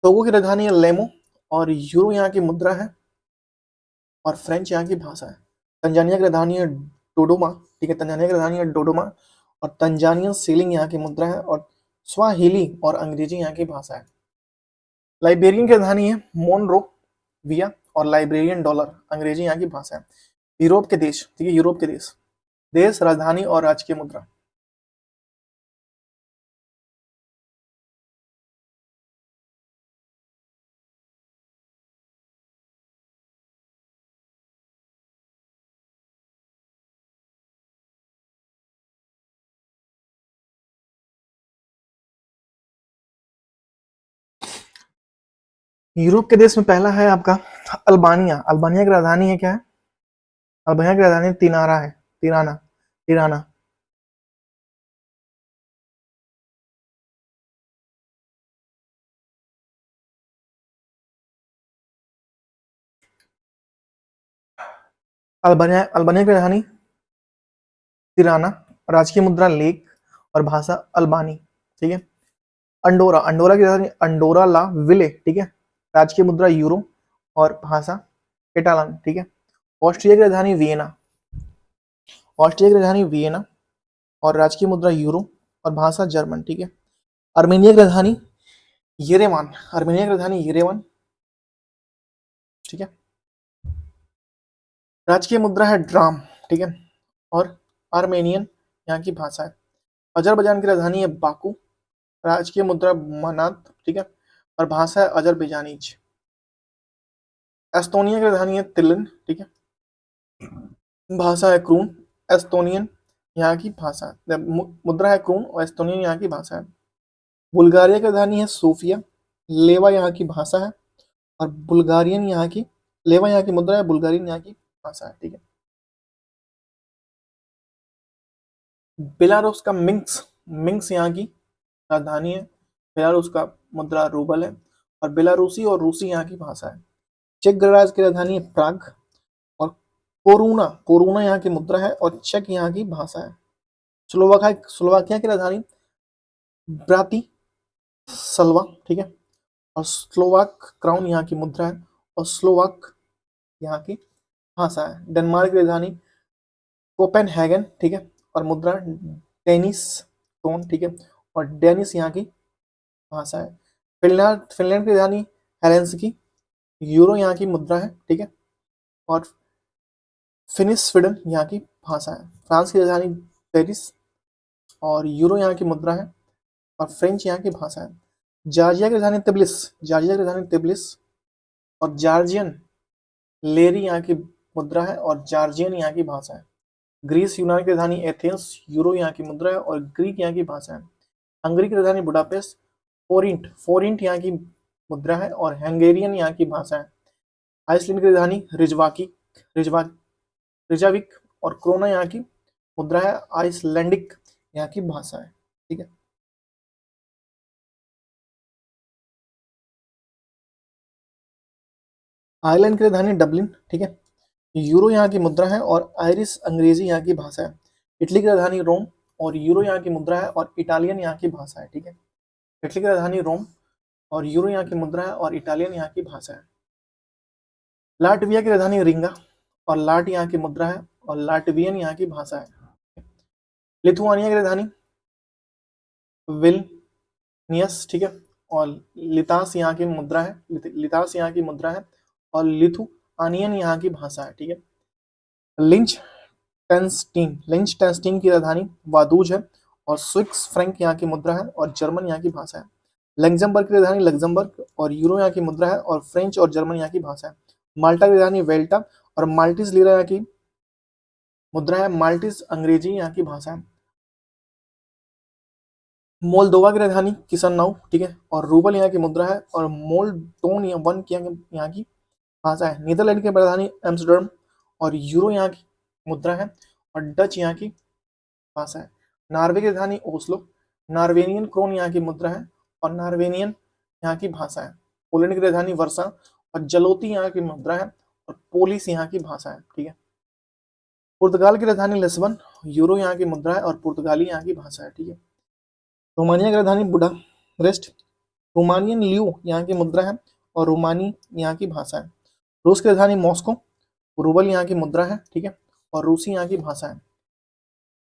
टोगो की राजधानी है लेमो, और यूरो यहाँ की मुद्रा है, और फ्रेंच यहाँ की भाषा है। तंजानिया की राजधानी है डोडोमा। ठीक है। तंजानिया की राजधानी है डोडोमा, और तंजानियन सीलिंग यहाँ की मुद्रा है, और स्वाहिली और अंग्रेजी यहाँ की भाषा है। लाइबेरियन की राजधानी है मोनरोविया, और लाइब्रेरियन डॉलर अंग्रेजी यहाँ की भाषा है। यूरोप के देश। ठीक है। यूरोप के देश, राजधानी और राजकीय मुद्रा। यूरोप के देश में पहला है आपका अल्बानिया। अल्बानिया की राजधानी है क्या है? अल्बानिया की राजधानी तिनारा है। तिराना। अल्बानिया की राजधानी तिराना, राजकीय मुद्रा लेक, और भाषा अल्बानी। ठीक है। अंडोरा की राजधानी अंडोरा ला विले। ठीक है। राजकीय मुद्रा यूरो, और भाषा कैटालान। ठीक है। ऑस्ट्रिया की राजधानी वियना, और राजकीय मुद्रा यूरो, और भाषा जर्मन। ठीक है। अर्मेनिया की राजधानी येरेवान। ठीक है। राजकीय मुद्रा है ड्राम। ठीक है। और आर्मेनियन यहाँ की भाषा है। अजरबैजान की राजधानी है बाकू, राजकीय मुद्रा मनात। ठीक है। और भाषा है अजरबैजानीज। एस्टोनिया की राजधानी है तिलिन। ठीक है। भाषा है क्रून। एस्टोनियन यहाँ की भाषा है, मुद्रा है क्रून, और एस्टोनियन यहाँ की भाषा है। बुल्गारिया की राजधानी है सोफिया, लेवा यहाँ की भाषा है, और बुल्गारियन यहाँ की लेवा यहाँ की मुद्रा है, बुल्गारियन यहाँ की भाषा है। ठीक है। बेलारूस का मिंक्स यहाँ की राजधानी है। बेलारूस का मुद्रा रूबल है, और बेलारूसी और रूसी यहाँ की भाषा है। चेक गणराज्य की राजधानी है प्राग, और कोरूना यहाँ की मुद्रा है, और चेक यहाँ की भाषा है। स्लोवाकिया की राजधानी ब्रातिस्लावा। ठीक है। और स्लोवाक क्राउन यहाँ की मुद्रा है, और स्लोवाक यहाँ की भाषा है। डेनमार्क की राजधानी कोपेनहेगन। ठीक है। और मुद्रा टेनिस टोन, ठीक है, और डेनिस यहाँ की भाषा है। फिनलैंड फिनलैंड की राजधानी हेलेंसिकी, यूरो यहाँ की मुद्रा है, ठीक है, और फिनिश स्वीडन यहाँ की भाषा है। फ्रांस की राजधानी पेरिस, और यूरो यहाँ की मुद्रा है, और फ्रेंच यहाँ की भाषा है। जॉर्जिया की राजधानी तिब्लिस, जॉर्जिया की राजधानी तिब्लिस, और जॉर्जियन लेरी यहाँ की मुद्रा है, और जॉर्जियन यहाँ की भाषा है। ग्रीस यूनान की राजधानी एथेंस, यूरो यहाँ की मुद्रा है, और ग्रीक यहाँ की भाषा है। हंगरी की राजधानी बुडापेस्ट, फोरिंट फोरिंट यहाँ की मुद्रा है, और हंगेरियन यहाँ की भाषा है। आइसलैंड की राजधानी रिजवा रिजाविक, और क्रोना यहाँ की मुद्रा है। आइसलैंडिक यहाँ की भाषा है, ठीक है। आयरलैंड की राजधानी डबलिन, ठीक है, यूरो यहाँ की मुद्रा है, और आयरिश अंग्रेजी यहाँ की भाषा है। इटली की राजधानी रोम, और यूरो यहाँ की मुद्रा है, और इटालियन यहाँ की भाषा है, ठीक है। इटली की राजधानी रोम, और यूरो यहाँ की मुद्रा है, और इटालियन यहाँ की भाषा है। लाटविया की राजधानी रिंगा, और लाट यहाँ की मुद्रा है, और लाटवियन यहाँ की भाषा है। लिथुआनिया की राजधानी विलनियस, ठीक है, और लितास यहाँ की मुद्रा है, लितास यहाँ की मुद्रा है, और लिथुआनियन यहाँ की भाषा है, ठीक है। लिंच लिंच टेंस्टीन की राजधानी वादूज है, और स्विस फ्रैंक यहाँ की मुद्रा है, और जर्मन यहाँ की भाषा है। लग्जमबर्ग की राजधानी लग्जमबर्ग, और यूरो यहाँ की मुद्रा है, और फ्रेंच और जर्मन यहाँ की भाषा है। माल्टा की राजधानी वेल्टा, और माल्टीज लीरा यहाँ की मुद्रा है। माल्टीज अंग्रेजी यहाँ की भाषा है। मोल्दोवा की राजधानी किसनौ, ठीक है, और रूबल यहाँ की मुद्रा है, और मोल्टोन वन की यहाँ की भाषा है। नीदरलैंड की राजधानी एम्स्टर्डम, और यूरो यहाँ की मुद्रा है, और डच यहाँ की भाषा है। नॉर्वे की राजधानी ओस्लो, नॉर्वेनियन क्रोन यहाँ की मुद्रा है, और नॉर्वेनियन यहाँ की भाषा है। पोलैंड की राजधानी वर्षा, और जलोती यहाँ की मुद्रा है, और पोलिस यहाँ की भाषा है, ठीक है। पुर्तगाल की राजधानी लिस्बन, यूरो यहाँ की मुद्रा है, और पुर्तगाली यहाँ की भाषा है, ठीक है। रोमानिया की राजधानी बुडापेस्ट, रोमानियन लियो यहाँ की मुद्रा है, और रोमानी यहाँ की भाषा है। रूस की राजधानी मॉस्को, रूबल यहाँ की मुद्रा है, ठीक है, और रूसी यहाँ की भाषा है।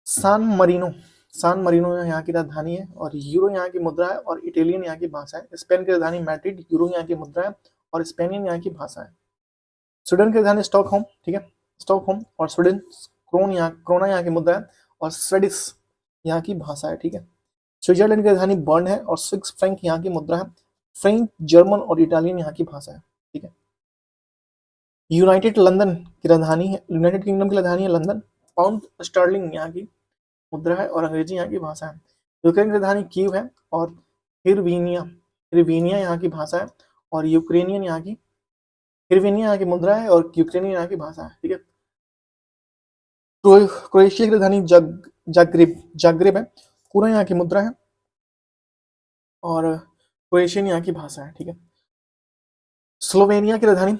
सान मरीनो सान मरीनो यहाँ की राजधानी है, और यूरो यहाँ की मुद्रा है, और इटालियन यहाँ की भाषा है। स्पेन की राजधानी मैड्रिड, यूरो यहाँ की मुद्रा है, और स्पेनियन यहाँ की भाषा है। स्वीडन की राजधानी स्टॉकहोम, ठीक है, स्टॉकहोम, और स्वीडन क्रोना यहाँ की मुद्रा है, और स्वेडिश यहाँ की भाषा है, ठीक है। स्विट्जरलैंड की राजधानी बर्न है, और स्विस फ्रैंक यहाँ की मुद्रा है। फ्रेंच, जर्मन और इटालियन यहाँ की भाषा है, ठीक है। यूनाइटेड किंगडम की राजधानी है लंदन, पाउंड स्टर्लिंग यहाँ की मुद्रा है, और अंग्रेजी यहाँ की भाषा है। यूक्रेन की राजधानी कीव है, और हिरवीनिया यहाँ की भाषा है, और यूक्रेनियन यहाँ की हिरवीनिया यहाँ की मुद्रा है, और यूक्रेनियन यहाँ की भाषा है, ठीक है। क्रोएशिया की राजधानी जाग्रेब है, पूरा यहाँ की मुद्रा है, और क्रोएशियन यहाँ की भाषा है, ठीक है। स्लोवेनिया की राजधानी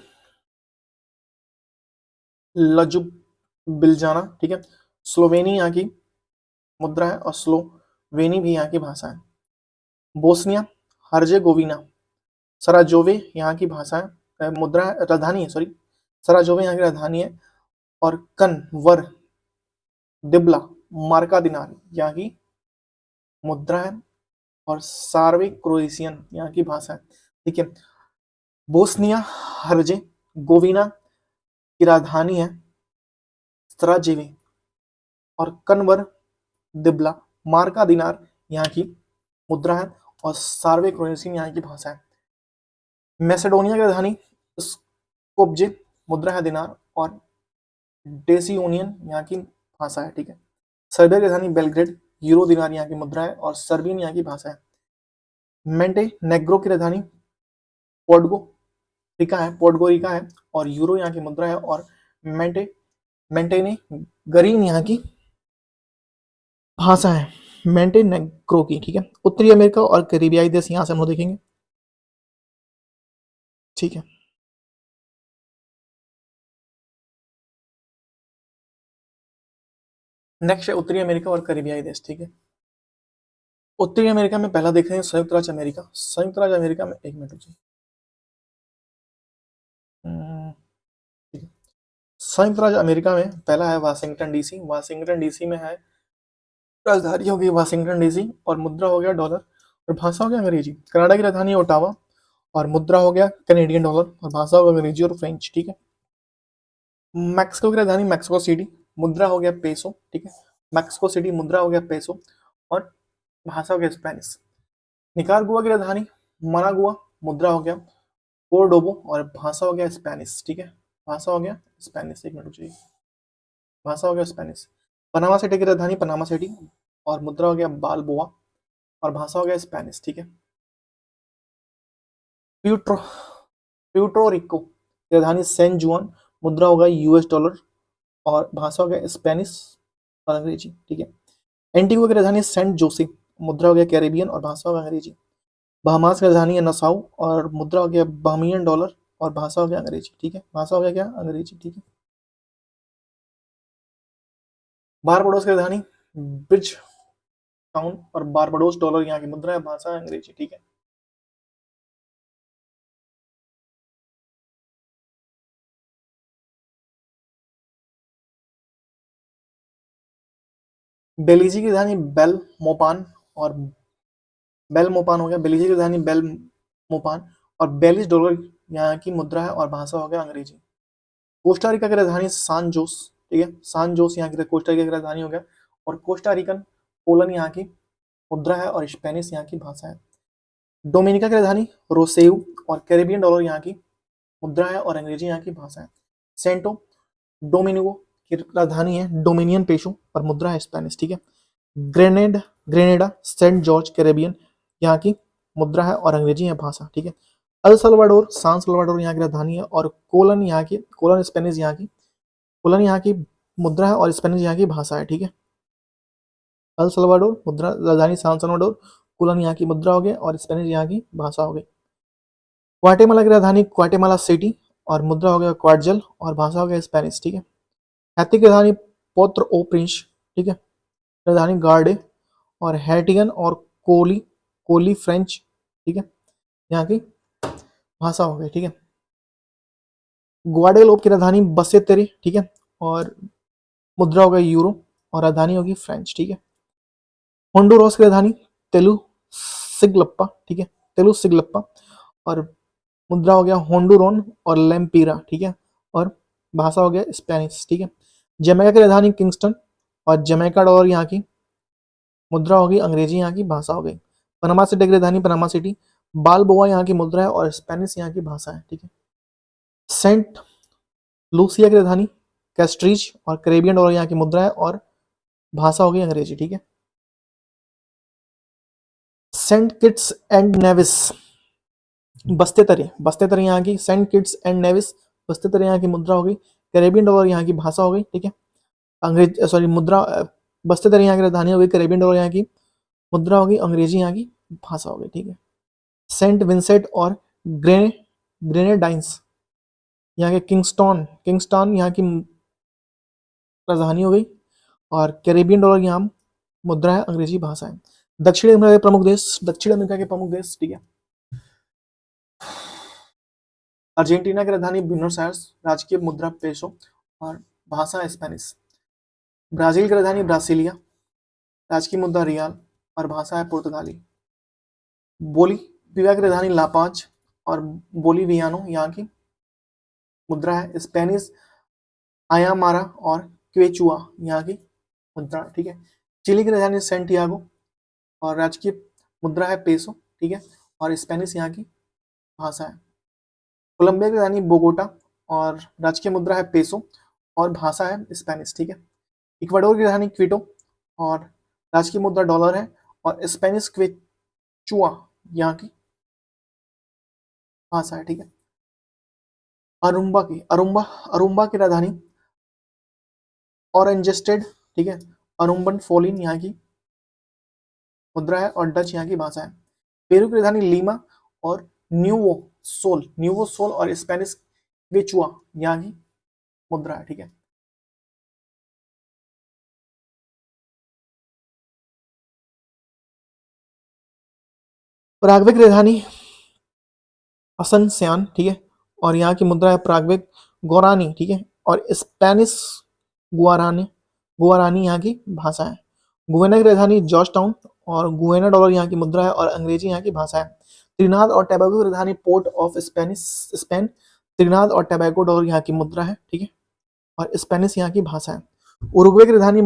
लजुबिल्जाना, ठीक है, स्लोवेनी यहाँ की मुद्रा है, और स्लोवेनी भी यहाँ की भाषा है। बोस्निया हर्जेगोविना, सराजोवे यहाँ की भाषा है, मुद्रा है, राजधानी है, सॉरी, सराजोवे यहाँ की राजधानी है, और कनवर दिब्ला मार्का दिनार यहाँ की मुद्रा है, और सार्वे क्रोएशियन यहाँ की भाषा है, ठीक है। बोस्निया हर्जे गोविना की राजधानी है सराजेवे, और कनवर दिब्ला मार्का दिनार यहाँ की मुद्रा है, और सार्वे क्रोएशियन यहाँ की भाषा है। मैसेडोनिया की राजधानी स्कोप्जे, मुद्रा है दिनार, और डेसियोनियन यहाँ की भाषा है, ठीक है। सर्बिया की राजधानी बेलग्रेड, यूरो दिनार यहाँ की मुद्रा है, और सर्बियन यहाँ की भाषा है। मेंटे नेग्रो की राजधानी पोर्टगो रिका है, और यूरो यहाँ की मुद्रा है, और मेंटेने गरीन यहाँ की भाषा है, मेंटेनेग्रो की, ठीक है। उत्तरी अमेरिका और कैरिबियाई देश यहाँ से हम लोग देखेंगे, ठीक है। नेक्स्ट है उत्तरी अमेरिका और कैरिबियाई देश, ठीक है। उत्तरी अमेरिका में पहला देख रहे हैं संयुक्त राज्य अमेरिका। संयुक्त राज्य अमेरिका में, एक मिनट रुकिए, ठीक है। संयुक्त राज्य अमेरिका में पहला है वाशिंगटन डीसी। वाशिंगटन डीसी में है राजधानी हो गई वाशिंगटन डीसी और मुद्रा हो गया डॉलर और भाषा हो गया अंग्रेजी। कनाडा की राजधानी ओटावा और मुद्रा हो गया कैनेडियन डॉलर और भाषा हो गया अंग्रेजी और फ्रेंच, ठीक है। मैक्सिको की राजधानी मैक्सिको सिटी, मुद्रा हो गया पेसो, ठीक है। मैक्सिको सिटी मुद्रा हो गया पेसो और भाषा हो गया स्पेनिश। निकारागुआ की राजधानी मनागुआ, मुद्रा हो गया कोर्डोबो और भाषा हो गया स्पेनिश, ठीक है। भाषा हो गया स्पेनिश, एक मिनट रुकिए, भाषा हो गया स्पेनिश। पनामा सिटी की राजधानी पनामा सिटी और मुद्रा हो गया बालबोआ और भाषा हो गया स्पेनिश, ठीक है। प्यूट्रो प्यूटो रिको की राजधानी सेंट जुआन, मुद्रा होगा यूएस डॉलर और भाषा हो गया स्पेनिश और अंग्रेजी, ठीक है। एंटीगुआ की राजधानी सेंट जोसे, मुद्रा हो गया कैरेबियन और भाषा हो गया अंग्रेजी। बहामास की राजधानी है नसाउ और मुद्रा हो गया बहमियन डॉलर और भाषा हो गया अंग्रेजी, ठीक है। भाषा हो गया क्या, अंग्रेजी, ठीक है। बारबाडोस की राजधानी ब्रिज टाउन और बारबाडोस डॉलर यहाँ की मुद्रा है, भाषा है अंग्रेजी, ठीक है। बेलीजी की राजधानी बेल मोपान और बेल मोपान हो गया, बेलीजी की राजधानी बेल मोपान और 42 डॉलर यहाँ की मुद्रा है और भाषा हो गया अंग्रेजी। कोस्टारिका की राजधानी सान जोस, ठीक है। सान जोस यहाँ की कोस्टारिका की राजधानी हो गया और कोस्टा रिकन पोलन यहाँ की मुद्रा है और स्पेनिश यहाँ की भाषा है। डोमिनिका की राजधानी रोसेउ और कैरेबियन डॉलर यहाँ की मुद्रा है और अंग्रेजी यहाँ की भाषा है। सेंटो डोमिनिगो की राजधानी है डोमिनियन पेशो और मुद्रा है स्पेनिश, ठीक है। ग्रेनेडा सेंट जॉर्ज कैरेबियन यहाँ की मुद्रा है और अंग्रेजी है भाषा, ठीक है। अल सल्वाडोर सान सल्वाडोर यहाँ की राजधानी है और कोलन स्पेनिश यहाँ की कोलन यहाँ की मुद्रा है और स्पेनिश यहाँ की भाषा है, ठीक है। अल सल्वाडोर मुद्रा राजधानी सान सल्वाडोर, कोलन यहाँ की मुद्रा हो गई और स्पेनिश यहाँ की भाषा हो गई। ग्वाटेमाला की राजधानी ग्वाटेमाला सिटी और मुद्रा हो गया क्वार्जल और भाषा हो गया स्पेनिश, ठीक है। हैती की राजधानी पोर्ट ओ प्रिंस, ठीक है। राजधानी गार्डे और हैटिगन और कोली कोली फ्रेंच, ठीक है, यहाँ की भाषा हो गई, ठीक है। ग्वाडेलोप की राजधानी बसेतेरी, ठीक है, और मुद्रा होगा यूरो और राजधानी होगी फ्रेंच, ठीक है। होंडुरास की राजधानी तेलु सिगलप्पा, ठीक है, तेलु सिगलप्पा और मुद्रा हो गया होंडुरोन और लेम्पीरा, ठीक है, और भाषा हो गया स्पेनिश, ठीक है। जमैका की राजधानी किंगस्टन और जमैका डॉलर यहाँ की मुद्रा होगी अंग्रेजी, यहाँ की भाषा हो गई। पनामा सिटी की राजधानी पनामा सिटी, बालबोआ यहाँ की मुद्रा है और स्पेनिश यहाँ की भाषा है, ठीक है। सेंट लूसिया की राजधानी कैस्ट्रीज और कैरेबियन डॉलर यहाँ की मुद्रा है और भाषा होगी अंग्रेजी, ठीक है। सेंट किट्स एंड नेविस बस्ते तरे यहाँ की सेंट किट्स एंड नेविस बस्ते तरे यहाँ की मुद्रा हो गई, कैरेबियन डॉलर यहाँ की भाषा हो गई, ठीक है। अंग्रेज सॉरी मुद्रा बस्ते तरे यहाँ की राजधानी हो गई, कैरेबियन डॉलर यहाँ की मुद्रा होगी, अंग्रेजी यहाँ की भाषा हो गई, ठीक है। सेंट विंसेंट और ग्रेनेडाइंस यहाँ के किंगस्टन यहाँ की राजधानी हो गई और कैरेबियन डॉलर यहाँ मुद्रा है, अंग्रेजी भाषा है। दक्षिण अमेरिका के प्रमुख देश ठीक है। अर्जेंटीना की राजधानी ब्यूनस आयर्स, राजकीय मुद्रा पेसो और भाषा है स्पेनिश। ब्राजील की राजधानी ब्रासिलिया, राजकीय मुद्रा रियाल और भाषा है पुर्तगाली। बोलीविया की राजधानी लापाज और बोलीवियानो यहाँ की मुद्रा है स्पेनिश आयामारा और क्वेचुआ यहाँ की मुद्रा, ठीक है। चिली की राजधानी सेंटियागो और राजकीय मुद्रा है पेसो, ठीक है, और स्पेनिश यहाँ की भाषा है। कोलंबिया की राजधानी बोगोटा और राजकीय मुद्रा है पेसो और भाषा है स्पेनिश, ठीक है। इक्वाडोर की राजधानी क्विटो और राजकीय मुद्रा डॉलर है और स्पेनिश क्वेचुआ यहाँ की भाषा है, ठीक है। अरुम्बा की राजधानी ऑरेंजेस्टेड, ठीक है, अरुम्बन फोलिन यहाँ की मुद्रा है और डच यहाँ की भाषा है। पेरू की राजधानी लीमा और न्यूवो सोल और स्पेनिश क्वेचुआ यहाँ की मुद्रा है, ठीक है। पराग्वे की राजधानी असनसियान, ठीक है, और यहाँ की मुद्रा है पराग्वे गोरानी, ठीक है, और स्पेनिश गुआरानी गुआरानी यहाँ की भाषा है। गुयाना की राजधानी जॉर्ज टाउन और गुयाना डॉलर यहाँ की मुद्रा है और अंग्रेजी यहाँ की भाषा है। त्रिनाद और टैबागो की राजधानी पोर्ट ऑफ स्पेन। त्रिनाद और टैबागो डॉलर यहाँ की मुद्रा है, ठीक है, और स्पेनिश यहाँ की भाषा है। उरुग्वे की राजधानी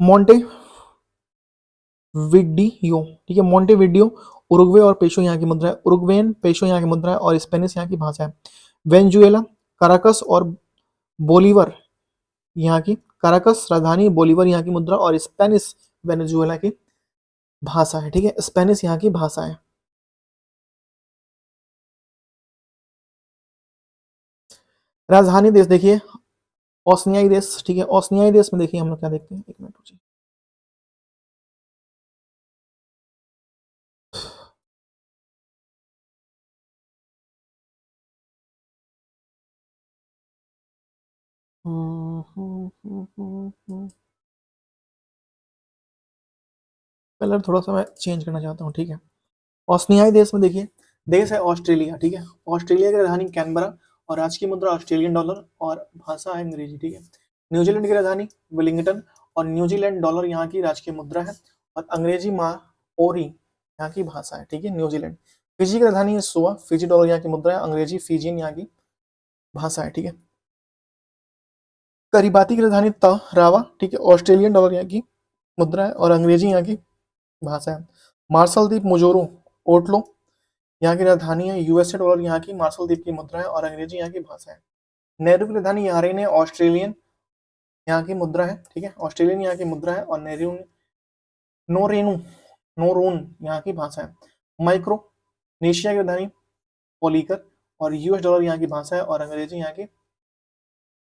मोंटे विडियो, ठीक है, मोंटे विडियो। उरुग्वे और पेशो यहाँ की मुद्रा है, उरुग्वेन पेशो यहाँ की मुद्रा है और स्पेनिश यहाँ की भाषा है। वेनेजुएला, काराकस और बोलीवर यहाँ की, काराकस राजधानी, बोलीवर यहाँ की मुद्रा और स्पेनिश वेनेजुएला की भाषा है, ठीक है, स्पेनिश यहाँ की भाषा है। राजधानी देश देखिए ओस्नियाई देश, ठीक है, ओस्नियाई देश में देखिए हम लोग क्या देखते हैं, एक मिनट रुकिए। कलर थोड़ा सा मैं चेंज करना चाहता हूँ, ठीक है। ओस्नियाई देश में देखिए, देश है ऑस्ट्रेलिया, ठीक है, ऑस्ट्रेलिया की राजधानी कैनबरा और आज की मुद्रा ऑस्ट्रेलियन डॉलर और भाषा है अंग्रेजी, ठीक है। न्यूजीलैंड की राजधानी वेलिंगटन और न्यूजीलैंड डॉलर यहाँ की राजकीय मुद्रा है और अंग्रेजी माओरी यहाँ की भाषा है, ठीक है, न्यूजीलैंड। फिजी की राजधानी है सोआ, फिजी डॉलर यहाँ की मुद्रा है, अंग्रेजी फिजियन यहाँ की भाषा है, ठीक है। करिबाती की राजधानी तरावा, ठीक है, ऑस्ट्रेलियन डॉलर यहाँ की मुद्रा है और अंग्रेजी यहाँ की भाषा है। मार्शल द्वीप मोजोरो ओटलो यहाँ की राजधानी है, यूएसए डॉलर यहाँ की मार्शल द्वीप की मुद्रा है और अंग्रेजी यहाँ की भाषा है। नेहरू की राजधानी यारेन है, ऑस्ट्रेलियन यहाँ की मुद्रा है, ठीक है, ऑस्ट्रेलियन यहाँ की मुद्रा है और नोरेनू नोरोन यहाँ की भाषा है। माइक्रोनेशिया की राजधानी पोलिकर और यूएस डॉलर यहाँ की भाषा है और अंग्रेजी यहाँ की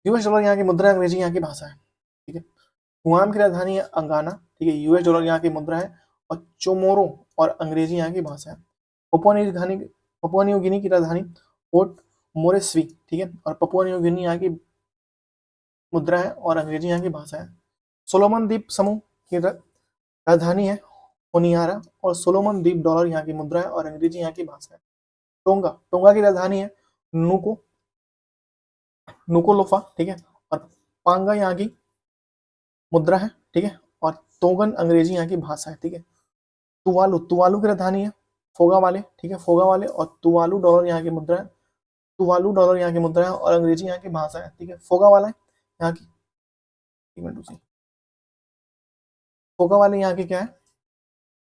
यूएस डॉलर यहाँ की मुद्रा है, अंग्रेजी यहाँ की भाषा है, ठीक है। गुआम की राजधानी है अंगाना, ठीक है, यूएस डॉलर यहाँ की मुद्रा है और चोमोरो और अंग्रेजी यहाँ की भाषा है। पपुआ न्यू गिनी की राजधानी पोर्ट मोरेस्वी, ठीक है, और पपुआ न्यू गिनी यहाँ की मुद्रा है और अंग्रेजी यहाँ की भाषा है। सोलोमन द्वीप समूह की राजधानी है होनियारा और सोलोमन द्वीप डॉलर यहाँ की मुद्रा है और अंग्रेजी यहाँ की भाषा है। टोंगा टोंगा की राजधानी है नुकोलोफा, ठीक है, और पांगा यहाँ की मुद्रा है, ठीक है, और तोगन अंग्रेजी यहाँ की भाषा है, ठीक है। तुवालू तुवालू की राजधानी है फोगा वाले, ठीक है, फोगा वाले और तुवालू डॉलर यहाँ की मुद्रा है, तुवालू डॉलर यहाँ की मुद्रा है और अंग्रेजी यहाँ की भाषा है, ठीक है। फोगा वाला यहाँ की, एक मिनट रुकिए, फोगा वाले यहाँ की क्या है,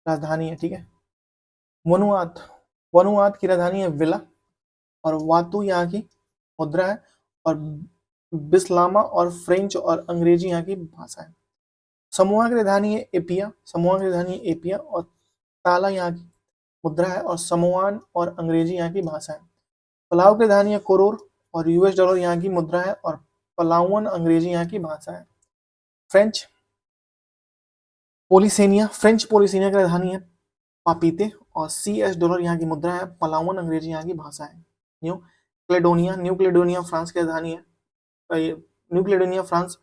राजधानी है, ठीक है। वनुआत वनुआत की राजधानी है विला और वातु यहाँ की मुद्रा है और बिस्लामा और फ्रेंच और अंग्रेजी यहाँ की भाषा है। समोआ की राजधानी है एपिया, समोआ की राजधानी है एपिया और ताला यहाँ की मुद्रा है और समोआन और अंग्रेजी यहाँ की भाषा है। पलाव की राजधानी है कोरोर और यूएस डॉलर यहाँ की मुद्रा है और पलावन अंग्रेजी यहाँ की भाषा है। फ्रेंच पोलिसेनिया की राजधानी है पापीते और CS डॉलर यहाँ की मुद्रा है, पलावन अंग्रेजी यहाँ की भाषा है। न्यू क्लेडोनिया फ्रांस की राजधानी है, न्यू क्लेडोनिया फ्रांस।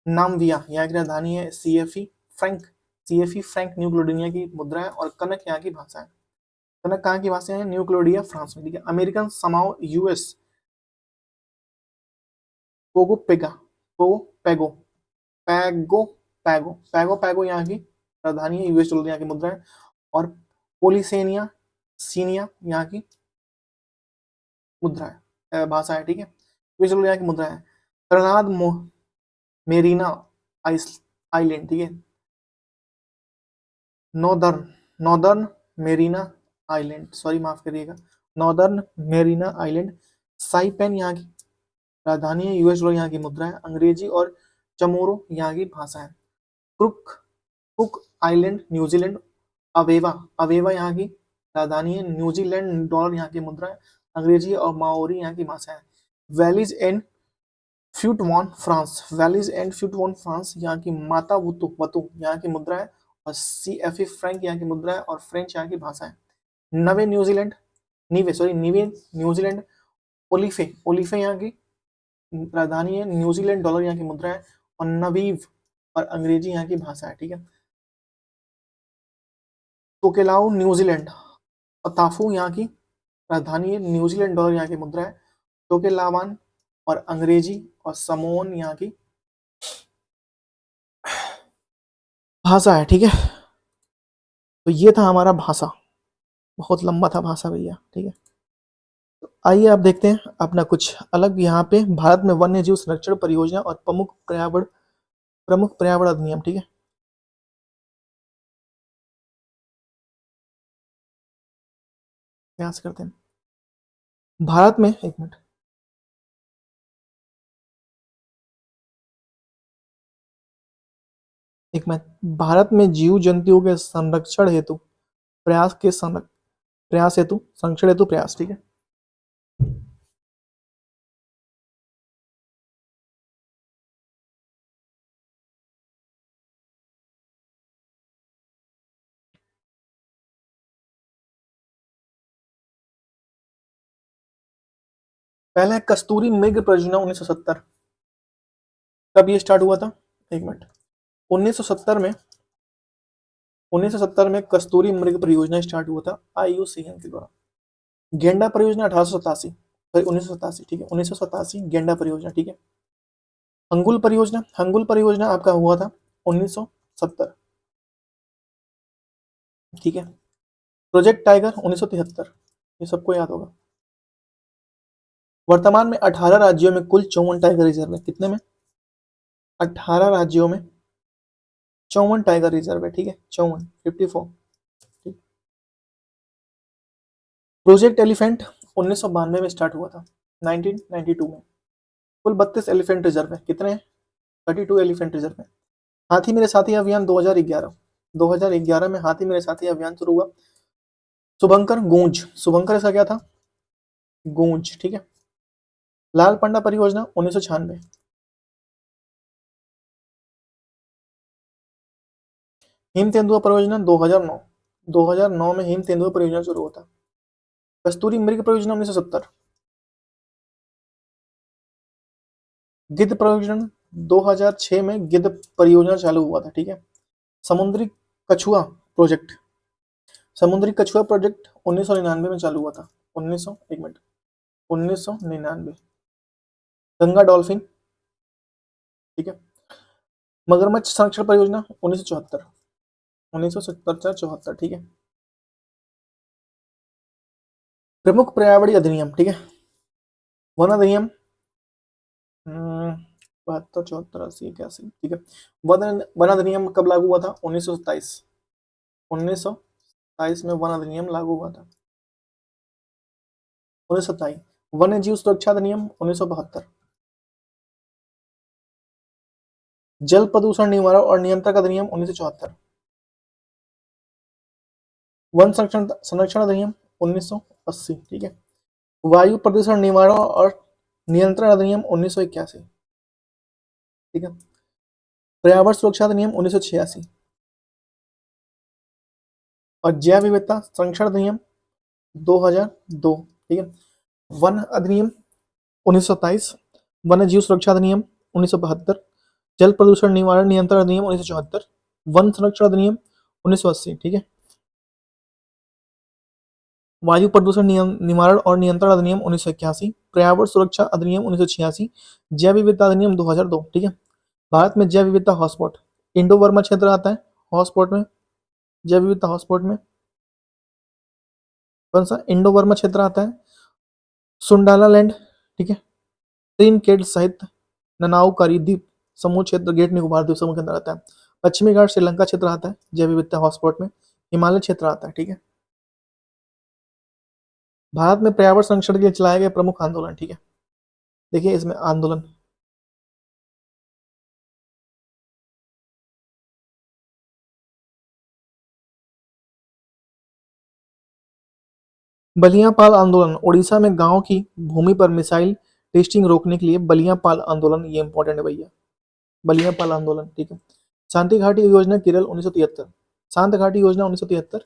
नामविया यहाँ की राजधानी है, CFE फ्रैंक न्यू क्लेडोनिया की मुद्रा है और कनक यहाँ की भाषा है। कनक कहाँ की भाषा है, न्यू क्लेडोनिया फ्रांस में, ठीक है। अमेरिकन समाओ यूएस पोगो पेगा पोगो पैगो पैगो पैगो पैगो पैगो यहाँ की राजधानी है, यूएस डॉलर यहाँ की मुद्रा है और पोलिसेनिया सीनिया यहाँ की मुद्रा है, भाषा है, ठीक है, यूएस डॉलर यहाँ की मुद्रा है। ग्रेनाड मेरीना आइलैंड, ठीक है, नॉर्दर्न मेरीना आइलैंड, सॉरी माफ करिएगा, नॉर्दर्न मेरीना आइलैंड। साइपेन यहाँ की राजधानी है, यूएस डॉलर यहाँ की मुद्रा है, अंग्रेजी और चमोरो यहाँ की भाषा है। कुक आइलैंड न्यूजीलैंड, अवेवा अवेवा यहाँ की राजधानी है, न्यूजीलैंड डॉलर यहाँ की मुद्रा है, अंग्रेजी और माओरी यहाँ की भाषा है। वैलीज एंड फ्यूटवॉन फ्रांस यहाँ की माता वतु वतु यहाँ की मुद्रा है और CFE फ्रैंक यहाँ की मुद्रा है और फ्रेंच यहाँ की भाषा है। निवे न्यूजीलैंड ओलिफे ओलिफे यहाँ की राजधानी है, न्यूजीलैंड डॉलर यहाँ की मुद्रा है और नवीव और अंग्रेजी यहाँ की भाषा है, ठीक है। टोकेलाउ न्यूजीलैंड और ताफू यहाँ की राजधानी है, न्यूजीलैंड डॉलर यहाँ की मुद्रा है, टोकेलावान और अंग्रेजी और समोन यहाँ की भाषा है, ठीक है। तो ये था हमारा भाषा, बहुत लंबा था भाषा भैया, ठीक है। तो आइए आप देखते हैं अपना कुछ अलग यहाँ पे भारत में वन्य जीव संरक्षण परियोजना और प्रमुख पर्यावरण अधिनियम, ठीक है। यहाँ से करते हैं भारत में, एक मिनट, एक मिनट, भारत में जीव जंतुओं के संरक्षण हेतु प्रयास हेतु संरक्षण हेतु प्रयास, ठीक है। पहला है कस्तूरी मृग परियोजना 1970। कब ये स्टार्ट हुआ था, एक मिनट, 1970 में, 1970 में कस्तूरी मृग परियोजना स्टार्ट हुआ था आईयूसीएन के द्वारा। गेंडा परियोजना 1887, 1987, ठीक है, 1987 गेंडा परियोजना, ठीक है। हंगुल परियोजना आपका हुआ था 1970, ठीक है। प्रोजेक्ट टाइगर 1973, ये सबको याद होगा। वर्तमान में 18 राज्यों में कुल 54 टाइगर रिजर्व है। कितने में, 18 राज्यों में 54 टाइगर रिजर्व है, ठीक है, 54, 54, ठीक। प्रोजेक्ट एलिफेंट 1992 में स्टार्ट हुआ था, 1992 में। कुल 32 एलिफेंट रिजर्व है। कितने हैं, 32 एलिफेंट रिजर्व है। हाथी मेरे साथी अभियान 2011, 2011 में हाथी मेरे साथी अभियान शुरू हुआ। शुभंकर इसका क्या था, गूंज, ठीक है। लाल पंडा परियोजना 1996। हिम तेंदुआ परियोजना 2009, 2009 में हिम तेंदुआ परियोजना शुरू होता। कस्तूरी मृग परियोजना 1970। गिद्ध परियोजना 2006 में गिद्ध परियोजना चालू हुआ था, ठीक है। समुद्री कछुआ प्रोजेक्ट, समुद्री कछुआ प्रोजेक्ट 1999 में चालू हुआ था। 1900, एक मिनट, 1999। गंगा डॉल्फिन, ठीक है। मगरमच्छ संरक्षण परियोजना 1974, 1974, ठीक है। प्रमुख पर्यावरणीय अधिनियम, ठीक है। वन अधिनियम 72, 74, 80, 81, ठीक है। वन अधिनियम कब लागू हुआ था, 1927, 1927 में वन अधिनियम लागू हुआ था। 1927। वन्य जीव सुरक्षा अधिनियम 1972। जल प्रदूषण निवारण और नियंत्रण अधिनियम 1974। वन संरक्षण अधिनियम 1980, ठीक है। वायु प्रदूषण निवारण और नियंत्रण अधिनियम 1981, ठीक है। पर्यावरण सुरक्षा अधिनियम 1986 और जैव विविधता संरक्षण अधिनियम 2002, ठीक है। वन अधिनियम 1927, वन्य जीव सुरक्षा अधिनियम 1972, जल प्रदूषण निवारण नियंत्रण अधिनियम 1974, वन संरक्षण अधिनियम 1980, ठीक है। वायु प्रदूषण निवारण और नियंत्रण अधिनियम 1981, पर्यावरण सुरक्षा अधिनियम 1986, जैव विविधता अधिनियम 2002, ठीक है। भारत में जैव विविधता हॉटस्पॉट इंडो बर्मा क्षेत्र आता है। हॉटस्पॉट में, जैव विविधता हॉटस्पॉट में कौन सा, इंडो बर्मा क्षेत्र आता है। सुंडाला लैंड, ठीक है। ट्रिनिडेड सहित ननाउकारी द्वीप समूह क्षेत्र ग्रेट निकोबार द्वीप समूह के अंदर आता है। पश्चिमी घाट श्रीलंका क्षेत्र आता है जैव विविधता हॉटस्पॉट में। हिमालय क्षेत्र आता है, ठीक है। भारत में पर्यावरण संरक्षण के लिए चलाए गए प्रमुख आंदोलन, ठीक है। देखिए इसमें आंदोलन, बलियापाल आंदोलन उड़ीसा में गांव की भूमि पर मिसाइल टेस्टिंग रोकने के लिए बलियापाल आंदोलन, ये इंपॉर्टेंट है भैया, बलियापाल आंदोलन, ठीक है। शांति घाटी योजना केरल 1973, शांत घाटी योजना 1973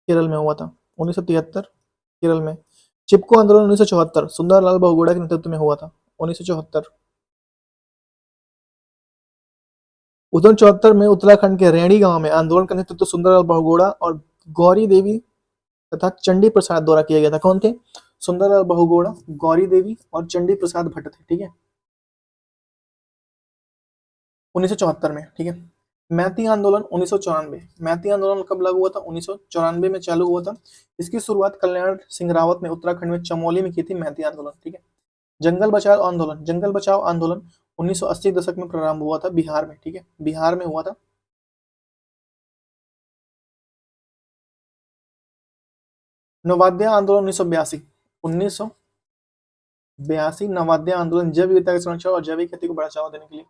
केरल में हुआ था, 1973 केरल में। चिपको आंदोलन 1974 सुंदरलाल बहुगुड़ा के नेतृत्व में हुआ था, 1974। उधर 74 में उत्तराखंड के रैणी गांव में आंदोलन का नेतृत्व सुंदरलाल बहुगुड़ा और गौरी देवी तथा चंडी प्रसाद द्वारा किया गया था। कौन थे, सुंदरलाल बहुगुड़ा, गौरी देवी और चंडी प्रसाद भट्ट थे, ठीक है, 1974 में, ठीक है। मैती आंदोलन 1994, मैती आंदोलन कब लागू हुआ था? 1994 में चालू हुआ था। इसकी शुरुआत कल्याण सिंह रावत ने उत्तराखंड में चमोली में की थी, मैती आंदोलन, ठीक है। जंगल बचाओ आंदोलन 1980 के दशक में प्रारंभ हुआ था बिहार में, ठीक है, बिहार में हुआ था। नवोदय आंदोलन 1982, 1982 नवोदय आंदोलन जैव विविधता की सुरक्षा और जैविक खेती को बढ़ावा देने के लिए।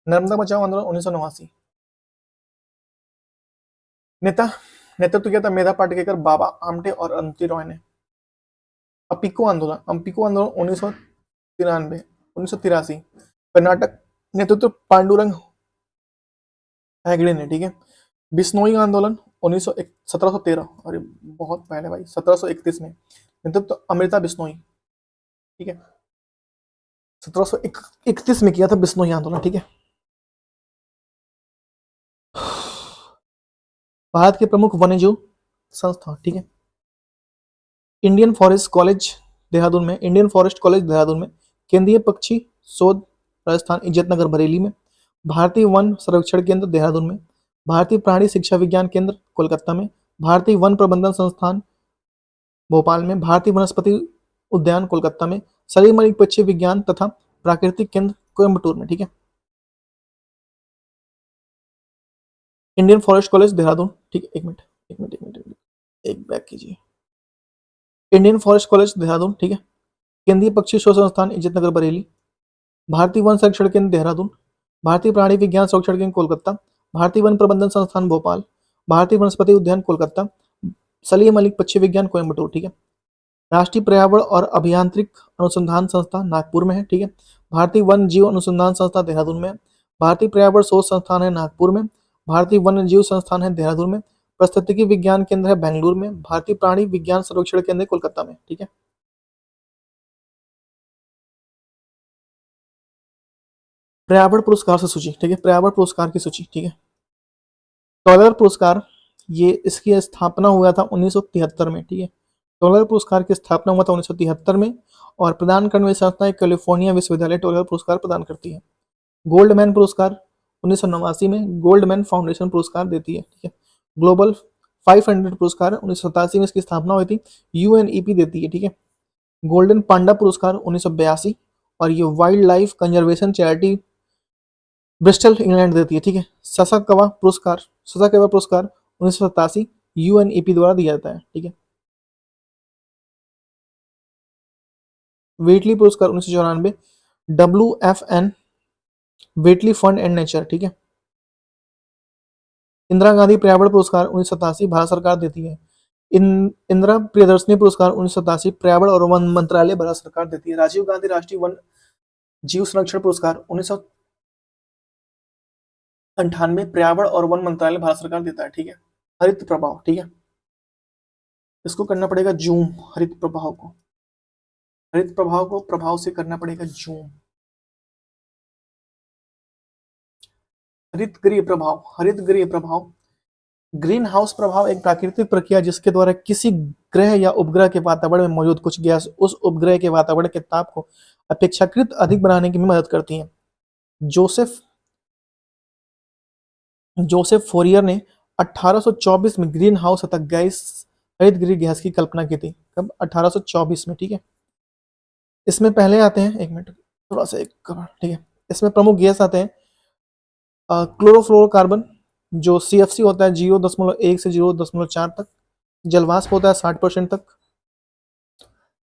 नर्मदा बचाओ आंदोलन 1989। नेता नेतृत्व किया था मेधा पाटकेकर, बाबा आमटे और अरुंधति रॉय ने। अपिको आंदोलन 1993, कर्नाटक, नेतृत्व पांडुरंग हेगड़े ने, ठीक है। बिश्नोई आंदोलन 1713, अरे बहुत पहले भाई, 1731 में, नेतृत्व अमृता बिश्नोई, ठीक है। 1731 में किया था बिश्नोई आंदोलन, ठीक है। भारत के प्रमुख वन्यजीव संस्था, ठीक है। इंडियन फॉरेस्ट कॉलेज देहरादून में, इंडियन फॉरेस्ट कॉलेज देहरादून में, केंद्रीय पक्षी शोध राजस्थान इज्जतनगर बरेली में, भारतीय वन सर्वेक्षण केंद्र देहरादून में, भारतीय प्राणी शिक्षा विज्ञान केंद्र कोलकाता में, भारतीय वन प्रबंधन संस्थान भोपाल में, भारतीय वनस्पति उद्यान कोलकाता में, सलीमणि पक्षी विज्ञान तथा प्राकृतिक केंद्र कोयम्बटूर में, ठीक है। इंडियन फॉरेस्ट कॉलेज देहरादून, ठीक है। एक बैक कीजिए। इंडियन फॉरेस्ट कॉलेज देहरादून, ठीक है। केंद्रीय पक्षी शोध संस्थान इज्जतनगर बरेली, भारतीय वन संरक्षण केंद्र देहरादून, भारतीय प्राणी विज्ञान संरक्षण केंद्र कोलकाता, भारतीय वन प्रबंधन संस्थान भोपाल, भारतीय वनस्पति उद्यान कोलकाता, सलीम अली पक्षी विज्ञान कोयम्बटूर, ठीक है। राष्ट्रीय पर्यावरण और अभियांत्रिक अनुसंधान संस्था नागपुर में है, ठीक है। भारतीय वन जीव अनुसंधान संस्था देहरादून में, भारतीय पर्यावरण शोध संस्थान है नागपुर में, भारतीय वन्य जीव संस्थान है देहरादून में, पारिस्थितिकी विज्ञान केंद्र है बेंगलुरु में, भारतीय प्राणी विज्ञान सर्वेक्षण केंद्र है कोलकाता में, ठीक है। पर्यावरण पुरस्कार से सूची, ठीक है, पर्यावरण पुरस्कार की सूची, ठीक है। टॉलर पुरस्कार, ये इसकी स्थापना हुआ था 1973 में, ठीक है। टॉलर पुरस्कार की स्थापना हुआ था 1973 में और प्रदान करने वाली संस्था कैलिफोर्निया विश्वविद्यालय टॉलर पुरस्कार प्रदान करती है। गोल्डमैन पुरस्कार 1989 में गोल्डमैन फाउंडेशन पुरस्कार देती है, ठीक है। ग्लोबल 500 पुरस्कार 1987 में इसकी स्थापना हुई थी, यूएनईपी देती है, ठीक है। गोल्डन पांडा पुरस्कार 1982 और ये wild life conservation charity Bristol England देती है, ठीक है। ससाकवा पुरस्कार 1987 यूएनईपी द्वारा दिया जाता है, ठीक है। वेटली पुरस्कार 1994 WFN वेटली फंड एंड नेचर, ठीक है। इंदिरा गांधी पर्यावरण पुरस्कार 1987 भारत सरकार देती है। इंदिरा प्रियदर्शनी पुरस्कार 1987 पर्यावरण और वन मंत्रालय भारत सरकार देती है। राजीव गांधी राष्ट्रीय वन जीव संरक्षण पुरस्कार 1998 पर्यावरण और वन मंत्रालय भारत सरकार देता है, ठीक है। हरित प्रभाव, ठीक है, इसको करना पड़ेगा जूम, हरित प्रभाव को प्रभाव से करना पड़ेगा जूम। हरित गृह प्रभाव, ग्रीन हाउस प्रभाव एक प्राकृतिक प्रक्रिया जिसके द्वारा किसी ग्रह या उपग्रह के वातावरण में मौजूद कुछ गैस उस उपग्रह के वातावरण के ताप को अपेक्षाकृत अधिक बनाने की मदद करती है। जोसेफ जोसेफ फोरियर ने 1824 में ग्रीन हाउस तथा गैस हरित गृह गैस की कल्पना की थी। कब? 1824 में, ठीक है। इसमें पहले आते हैं, एक मिनट थोड़ा सा एक कवर, ठीक है। इसमें प्रमुख गैस आते हैं क्लोरोफ्लोरोकार्बन जो CFC होता है 0.1 से 0.4 तक, जलवाष्प होता है 60% तक,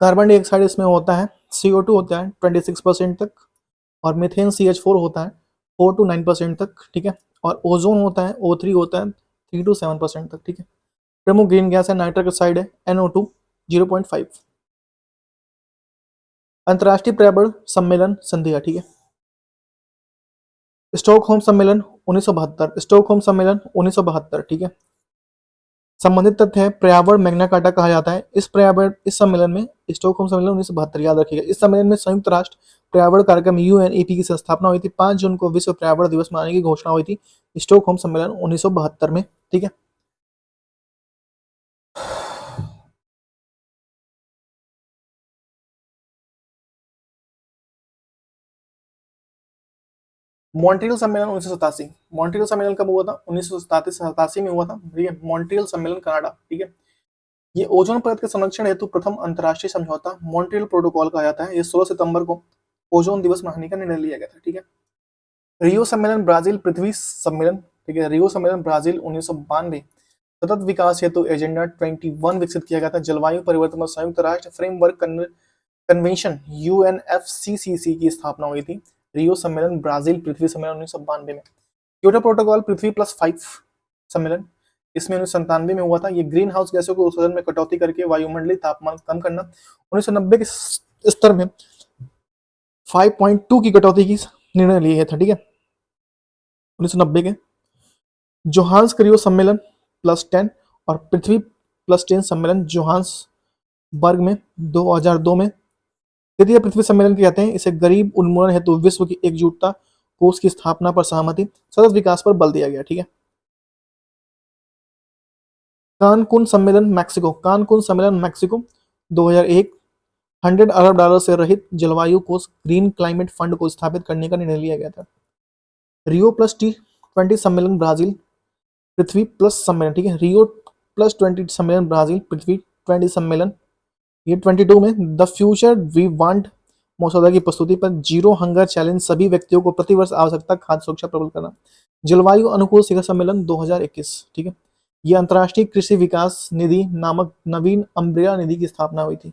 कार्बन डाइऑक्साइड इसमें होता है CO2 होता है 26% तक, और मीथेन CH4 होता है 4 to 9% तक, ठीक है। और ओजोन होता है O3 होता है 3 to 7% तक, ठीक है। प्रमुख ग्रीन गैस है नाइट्रिक ऑक्साइड है NO2 0.5। अंतर्राष्ट्रीय पर्यावरण सम्मेलन संधिया, ठीक है। स्टॉकहोम सम्मेलन 1972, ठीक है। संबंधित तथ्य है पर्यावरण मैग्ना कार्टा कहा जाता है। इस सम्मेलन में स्टॉकहोम सम्मेलन 1972 याद रखिएगा। इस सम्मेलन में संयुक्त राष्ट्र पर्यावरण कार्यक्रम UNEP की स्थापना हुई थी। 5 जून को विश्व पर्यावरण दिवस मनाने की घोषणा हुई थी स्टॉकहोम सम्मेलन 1972 में, ठीक है। मॉन्ट्रियल सम्मेलन 1987, मॉन्ट्रियल सम्मेलन कब हुआ था? 1987 में हुआ था। ठीक है, मॉन्ट्रियल सम्मेलन कनाडा। ठीक है, ये ओजोन परत के संरक्षण हेतु प्रथम अंतरराष्ट्रीय समझौता मॉन्ट्रियल प्रोटोकॉल कहा जाता है। ये 16 सितंबर को ओजोन दिवस मनाने का निर्णय लिया गया था। ठीक है, रियो सम्मेलन ब्राजील पृथ्वी सम्मेलन। ठीक है, रियो सम्मेलन ब्राजील 1992 सतत विकास हेतु एजेंडा 21 विकसित किया गया था। जलवायु परिवर्तन और संयुक्त राष्ट्र फ्रेमवर्क कन्वेंशन यूएनएफसीसीसी की स्थापना हुई थी। रियो सम्मेलन ब्राजील पृथ्वी सम्मेलन 1992 में। क्योटो प्रोटोकॉल पृथ्वी +5 सम्मेलन, इसमें 1997 में हुआ था। ये ग्रीन हाउस गैसों को उत्सर्जन में कटौती करके वायुमंडलीय तापमान कम करना। 1990 के स्तर में 5.2 की कटौती की निर्णय लिया गया था। ठीक है, 1990 के जोहान्सबर्ग सम्मेलन +10 और पृथ्वी +10 सम्मेलन जोहान्सबर्ग में 2002 में। तृतीय पृथ्वी सम्मेलन कहते हैं इसे गरीब उन्मूलन हेतु विश्व की एकजुटता कोष की स्थापना पर सहमति, सतत विकास पर बल दिया गया। ठीक है, कानकुन सम्मेलन मैक्सिको, कानकुन सम्मेलन मैक्सिको 2001 $100 अरब से रहित जलवायु कोष ग्रीन क्लाइमेट फंड को स्थापित करने का निर्णय लिया गया था। रियो +T20 सम्मेलन ब्राजील पृथ्वी प्लस सम्मेलन। ठीक है, रियो +20 सम्मेलन ब्राजील पृथ्वी 20 सम्मेलन, ये 22 में द फ्यूचर वी वांट मसौदा की प्रस्तुति पर जीरो हंगर चैलेंज, सभी व्यक्तियों को प्रतिवर्ष आवश्यकता खाद्य सुरक्षा प्रबल करना। जलवायु अनुकूल शिखर सम्मेलन 2021। ठीक है, यह अंतर्राष्ट्रीय कृषि विकास निधि नामक नवीन अम्ब्रेला निधि की स्थापना हुई थी।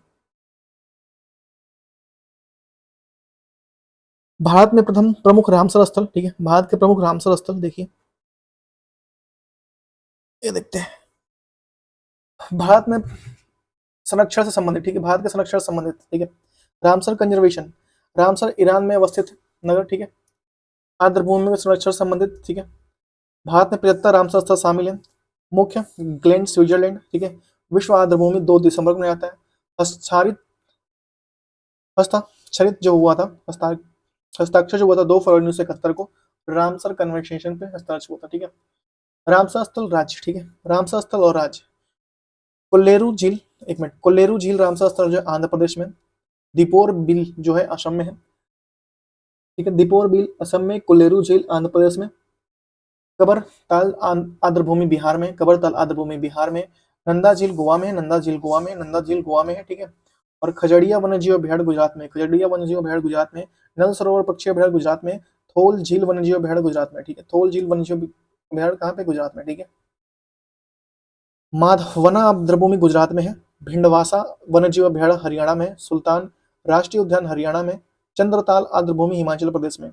भारत में प्रथम प्रमुख रामसर स्थल। ठीक है, भारत के प्रमुख रामसर स्थल देखिए, ये देखते हैं भारत में संरक्षण से संबंधित। ठीक है, भारत के संरक्षण से संबंधित। ठीक है, रामसर कंजर्वेशन, रामसर ईरान में अवस्थित नगर। ठीक है, आर्द्रभूमि में संरक्षण से संबंधित। ठीक है, भारत में 75 रामसर स्थल शामिल है। मुख्य ग्लेन स्विट्जरलैंड। ठीक है, विश्व आर्द्रभूमि 2 दिसंबर को मनाया जाता है। हस्ताक्षरित जो हुआ था, हस्ताक्षर जो हुआ था 2 फरवरी 1971 को रामसर कन्वेंशन पे हस्ताक्षर हुआ था। ठीक है, रामसर स्थल राज्य। ठीक है, रामसर स्थल और राज्य, कोल्लेरू झील, एक मिनट, कोल्लेरू झील रामसर स्थल जो है आंध्र प्रदेश में, दीपोर बिल जो है असम में है। ठीक है, दीपोर बिल असम में, कोल्लेरू झील आंध्र प्रदेश में, कबरताल आर्द्रभूमि बिहार में, कबरताल आर्द्रभूमि बिहार में, नंदा झील गोवा में, नंदा झील गोवा में, नंदा झील गोवा में है। ठीक है, और खजड़िया वन्यजीव अभयारण्य गुजरात में, खजड़िया वन्यजीव अभयारण्य गुजरात में, नल सरोवर पक्षी अभयारण्य गुजरात में, थोल झील वन्यजीव अभयारण्य गुजरात में। ठीक है, थोल झील वन्यजीव अभयारण्य कहाँ पे? गुजरात में। ठीक है, माधवना आर्द्रभूमि गुजरात में है, भिंडवासा वन्यजीव अभयारण्य हरियाणा में, सुल्तान राष्ट्रीय उद्यान हरियाणा में, चंद्रताल आर्द्रभूमि हिमाचल प्रदेश में।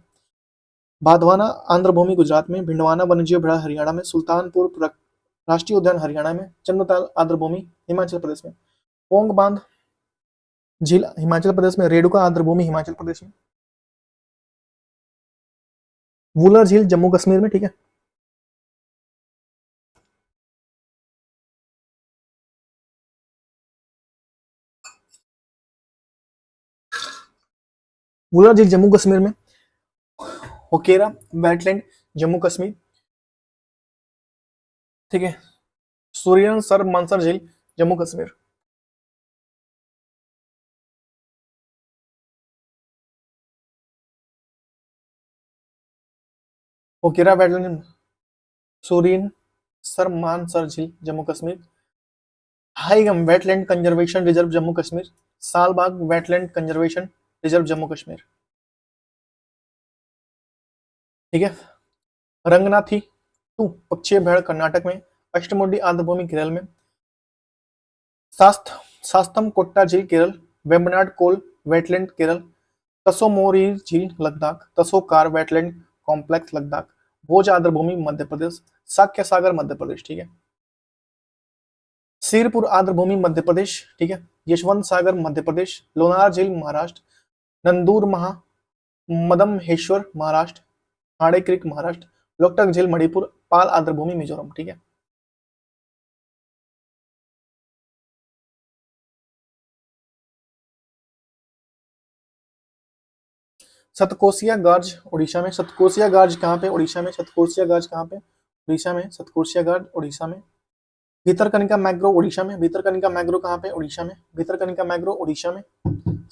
बाधवाना आंध्रभूमि गुजरात में, भिंडवाना वन्यजीव अभयारण्य हरियाणा में, सुल्तानपुर राष्ट्रीय उद्यान हरियाणा में, चंद्रताल आर्द्रभूमि हिमाचल प्रदेश में, पोंग बांध झील हिमाचल प्रदेश में, रेणुका आर्द्रभूमि हिमाचल प्रदेश में, वुलर झील जम्मू कश्मीर में। ठीक है, वुलर झील जम्मू कश्मीर में, होकेरा वेटलैंड जम्मू कश्मीर। ठीक है, सूर्यन सर मानसर झील जम्मू कश्मीर। होकेरा वेटलैंड, सूर्यन सर मानसर झील Jammu Kashmir, Haigam wetland conservation reserve Jammu Kashmir, Shallbugh wetland conservation reserve Jammu Kashmir. ठीक है, रंगनाथी 2 पक्षी अभयारण्य कर्नाटक में, अष्टमुडी आर्द्रभूमि केरल में, शास्तम कोट्टा झील केरल, वेम्बनाड कोल वेटलैंड केरल, तसोमोरी झील लद्दाख, तसोकार वेटलैंड कॉम्प्लेक्स लद्दाख, भोज आर्द्रभूमि मध्य प्रदेश, साक्य सागर मध्य प्रदेश। ठीक है, सिरपुर आर्द्रभूमि मध्य प्रदेश। ठीक है, यशवंत सागर मध्य प्रदेश, लोनार झील महाराष्ट्र, नंदूर मदमहेश्वर महाराष्ट्र, हाड़े क्रिक महाराष्ट्र, लोकटक झील मणिपुर, पाल आर्द्रभूमि मिजोरम। ठीक है, सतकोसिया गार्ज उड़ीसा में, सतकोसिया गार्ज कहाँ पे? उड़ीसा में। सतकोसिया गार्ज कहाँ पे? उड़ीसा में। सतकोसिया गार्ज उड़ीसा में। भीतरकनिका मैग्रो उड़ीसा में, भीतरकनिका मैग्रो कहाँ पे? उड़ीसा में। भीतरकनिका मैग्रो उड़ीसा में।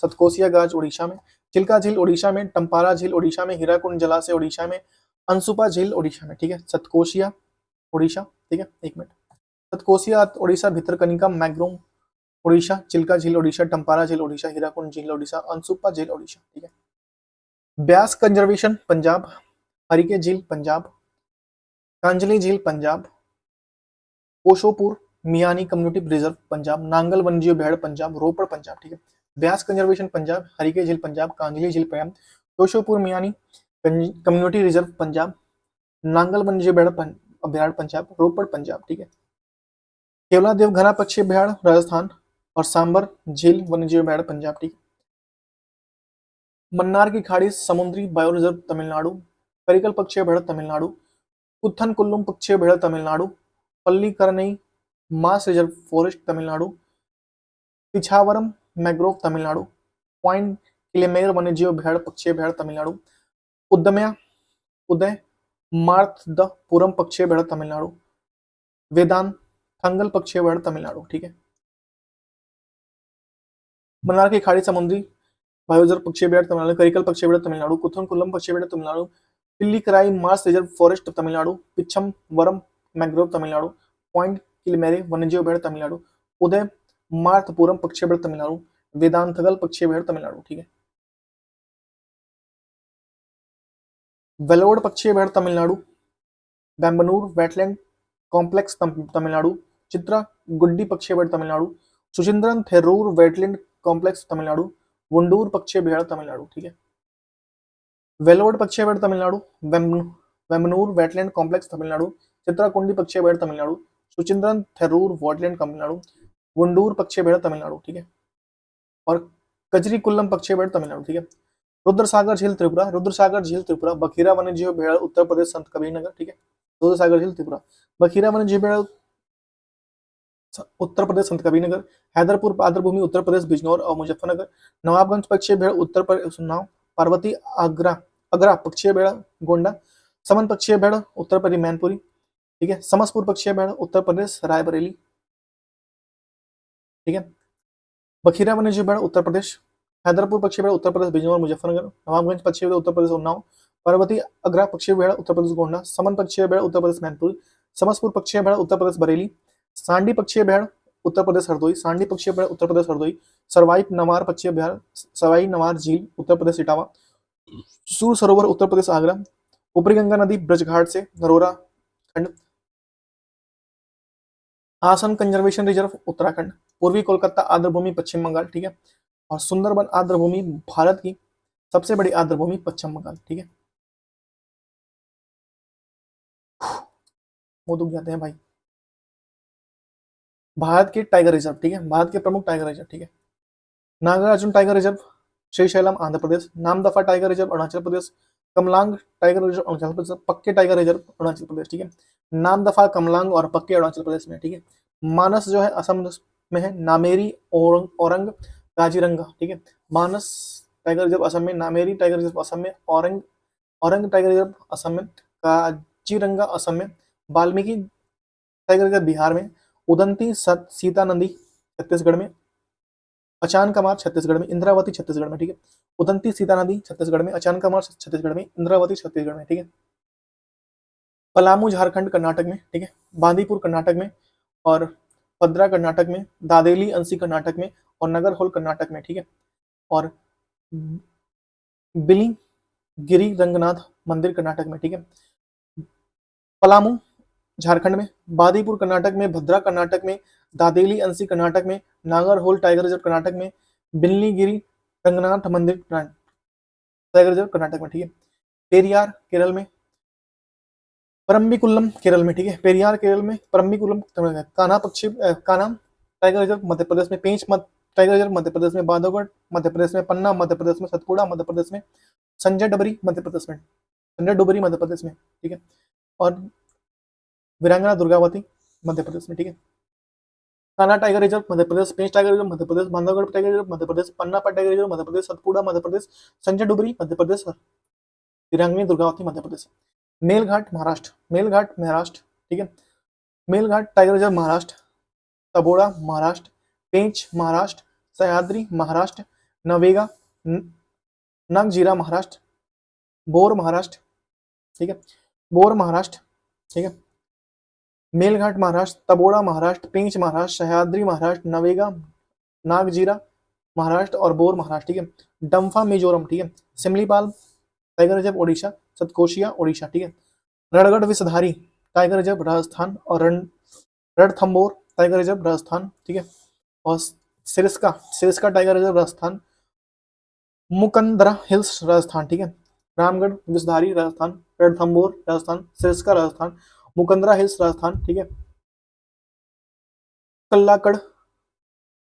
सतकोसिया गाज उड़ीसा में, चिल्का झील उड़ीसा में, टम्पारा झील उड़ीसा में, हीराकुंड जलाशय उड़ीसा में, अंसुपा झील उड़ीसा में, ठीक है। सतकोसिया उड़ीसा, ठीक है, एक मिनट। सतकोसिया उड़ीसा, भितरकनिका मैग्रोव उड़ीसा, चिल्का झील उड़ीसा, टम्पारा झील उड़ीसा, हीराकुंड झील उड़ीसा, अंसुपा झील उड़ीसा, ठीक है। ब्यास कंजर्वेशन पंजाब, हरिके झील पंजाब, कांजली झील पंजाब, कोशोपुर मियानी कम्युनिटी रिजर्व पंजाब, नांगल वन्यजीव अभ्यारण्य पंजाब, रोपड़ पंजाब, ठीक है। ब्यास कंजर्वेशन पंजाब, हरिके झील पंजाब, कांजली झील पंजाब, कोशोपुर मियानी कम्युनिटी रिजर्व पंजाब, नांगल वन्यजीव अभ्यारण्य पंजाब, रोपड़ पंजाब, ठीक है। केवला देवघरा पक्षी अभ्यारण्य राजस्थान और सांबर झील वन्यजीव अभ्यारण्य पंजाब, ठीक है। मन्नार की खाड़ी समुद्री बायो रिजर्व तमिलनाडु, करिकल पक्षी अभ्यारण्य तमिलनाडु, कुथनकुल्लुम पक्षी अभ्यारण्य Tamil Nadu, Pallikaranai marsh reserve forest Tamil Nadu, Pichavaram mangrove Tamil Nadu, point Calimere वन्यजीव अभ्यारण्य पक्षी अभ्यारण्य तमिलनाडु, उदय मार्तंडपुरम पक्षी अभ्यारण्य तमिलनाडु, वेदांत थंगल पक्षी अभ्यारण्य तमिलनाडु, ठीक है। मन्नार की खाड़ी समुद्री बायोरिजर्व पक्षी अभ्यारण्य तमिलनाडु, करिकल पक्षी अभ्यारण्य तमिलनाडु, कुथनकुल्लम पक्षी अभ्यारण्य Tamil Nadu, Pallikaranai marsh reserve forest Tamil Nadu, Pichavaram mangrove Tamil Nadu, point Calimere वन्यजीव अभ्यारण्य तमिलनाडु, उदय मार्तपुरम पक्षी अभ्यारण्य तमिलनाडु, वेदांतगल पक्षी अभ्यारण्य तमिलनाडु, ठीक है। वेलोड पक्षी अभ्यारण्य तमिलनाडु, बेम्बनूर वेटलैंड कॉम्प्लेक्स तमिलनाडु, चित्रा गुड्डी पक्षी अभ्यारण्य तमिलनाडु, सुचिंद्रन थेरूर वेटलैंड कॉम्प्लेक्स तमिलनाडु, वुंडूर पक्षी अभ्यारण्य तमिलनाडु, ठीक है। वेलोड पक्षी अभ्यारण्य तमिलनाडु, वेम्बनूर वेटलैंड कॉम्प्लेक्स तमिलनाडु, चित्राकुंडी पक्षी अभ्यारण्य तमिलनाडु, सुचिंद्रन थेरूर वेटलैंड तमिलनाडु, वुंडूर पक्षी अभ्यारण्य तमिलनाडु, ठीक है। और कजरी कुल्लम पक्षी अभ्यारण्य तमिलनाडु, ठीक है। रुद्रसागर झील त्रिपुरा, रुद्रसागर झील त्रिपुरा, बखीरा वन्यजीव अभ्यारण्य उत्तर प्रदेश संत कबीरनगर, ठीक है। रुद्रसागर झील त्रिपुरा, बखीरा वन्यजीव अभ्यारण्य उत्तर प्रदेश संत कबीरनगर, हैदरपुर आर्द्रभूमि उत्तर प्रदेश बिजनौर और मुजफ्फरनगर, नवाबगंज पक्षी अभ्यारण्य उत्तर प्रदेश उन्नाव, पार्वती अगरा पक्षी अभ्यारण्य गोंडा, समन पक्षी अभ्यारण्य उत्तर प्रदेश मैनपुरी, ठीक है। समसपुर पक्षी अभ्यारण्य उत्तर प्रदेश रायबरेली, ठीक है। बखीरा वन्यजीव अभ्यारण्य उत्तर प्रदेश, हैदरपुर पक्षी अभ्यारण्य उत्तर प्रदेश बिजनौर मुजफ्फरनगर, नवाबगंज पक्षी अभ्यारण्य उत्तर प्रदेश उन्नाव, पार्वती अगरा पक्षी अभ्यारण्य उत्तर प्रदेश गोंडा, समन पक्षी अभ्यारण्य उत्तर प्रदेश मैनपुरी, समसपुर पक्षी अभ्यारण्य उत्तर प्रदेश बरेली, सांडी पक्षी अभ्यारण्य उत्तर प्रदेश हरदोई, सांडी पक्षी अभ्यारण्य उत्तर प्रदेश हरदोई, सरवाई नवार पक्षी अभ्यारण्य सवाई नवार झील उत्तर प्रदेश इटावा, सूर सरोवर उत्तर प्रदेश आगरा, ऊपरी गंगा नदी ब्रजघाट से नरोरा खंड, आसन कंजर्वेशन रिजर्व उत्तराखंड, पूर्वी कोलकाता आर्द्रभूमि पश्चिम बंगाल, ठीक है। और सुंदरबन आर्द्रभूमि भारत की सबसे बड़ी आर्द्रभूमि पश्चिम बंगाल, ठीक है। वो दुख जाते हैं भाई। भारत के टाइगर रिजर्व, ठीक है, भारत के प्रमुख टाइगर रिजर्व, ठीक है। Nagarjuna tiger reserve Srisailam Andhra Pradesh, Namdapha tiger reserve Arunachal Pradesh, Kamalang tiger reserve Arunachal Pradesh, पक्के टाइगर रिजर्व अरुणाचल प्रदेश, ठीक है। नामदफा, कमलांग और पक्के अरुणाचल प्रदेश में, ठीक है। मानस जो है असम में है, नामेरी औरंग काजीरंगा, ठीक है। मानस टाइगर रिजर्व असम में, नामेरी टाइगर रिजर्व असम में, औरंग टाइगर रिजर्व असम में, काजीरंगा असम में, वाल्मीकि टाइगर रिजर्व बिहार में, उदंती सीता नदी छत्तीसगढ़ में, अचान कमार छत्तीसगढ़ में, इंद्रावती छत्तीसगढ़ में, ठीक है। उदंती सीता नदी छत्तीसगढ़ में, अचान कमार छत्तीसगढ़ में, इंद्रावती छत्तीसगढ़ में, ठीक है। पलामू झारखंड कर्नाटक में, ठीक है। बांदीपुर कर्नाटक में, और पद्रा कर्नाटक में, दादेली अंसी कर्नाटक में, और नगरहोल कर्नाटक में, ठीक है। और बिलिगिरी रंगनाथ मंदिर कर्नाटक में, ठीक है। पलामू झारखंड में, बांदीपुर कर्नाटक में, भद्रा कर्नाटक में, दादेली अंसी कर्नाटक में, नागरहोल टाइगर रिजर्व कर्नाटक में, बिल्लीगिरी रंगनाथ मंदिर टाइगर रिजर्व कर्नाटक में, ठीक है। पेरियार केरल में, परम्बिकुलम केरल में, ठीक है। पेरियार केरल में, परम्बिकुलम कान्हा टाइगर रिजर्व मध्य प्रदेश में, पेंच टाइगर रिजर्व मध्य प्रदेश में, बांधवगढ़ मध्य प्रदेश में, पन्ना मध्य प्रदेश में, सतपुड़ा मध्य प्रदेश में, संजय डबरी मध्य प्रदेश में, संजय डुबरी मध्य प्रदेश में, ठीक है। और वीरांगना दुर्गावती मध्य प्रदेश में, ठीक है। कान्हा टाइगर रिजर्व मध्य प्रदेश, पेंच tiger reserve Madhya Pradesh, Bandhavgarh tiger reserve Madhya Pradesh, पन्ना टाइगर रिजर्व मध्य प्रदेश, सतपुड़ा मध्य प्रदेश, संजय डुबरी मध्य प्रदेश, वीरांगनी दुर्गावती मध्य प्रदेश। मेलघाट महाराष्ट्र, ठीक है। मेलघाट टाइगर रिजर्व महाराष्ट्र, तबोड़ा महाराष्ट्र, पेंच महाराष्ट्र, सह्याद्री महाराष्ट्र, नवेगा, नागजीरा महाराष्ट्र, बोर महाराष्ट्र, ठीक है, बोर महाराष्ट्र, ठीक है, मेलघाट महाराष्ट्र, तबोड़ा महाराष्ट्र, पेंच महाराष्ट्र, सह्याद्री महाराष्ट्र, नवेगा, नागजीरा महाराष्ट्र और बोर महाराष्ट्र, ठीक है। डम्फा मिजोरम, ठीक है। सिमलीपाल टाइगर रिजर्व ओडिशा, सतकोशिया ओडिशा, ठीक है। रणगढ़ विषधारी टाइगर रिजर्व राजस्थान और रणथंभौर टाइगर रिजर्व राजस्थान, ठीक है। और Sariska Sariska tiger reserve Rajasthan, Mukundra hills Rajasthan, ठीक है। रामगढ़ विषधारी राजस्थान, रणथंभौर राजस्थान, सिरस्का राजस्थान, मुकंदरा हिल्स राजस्थान, ठीक है। कल्लाकड़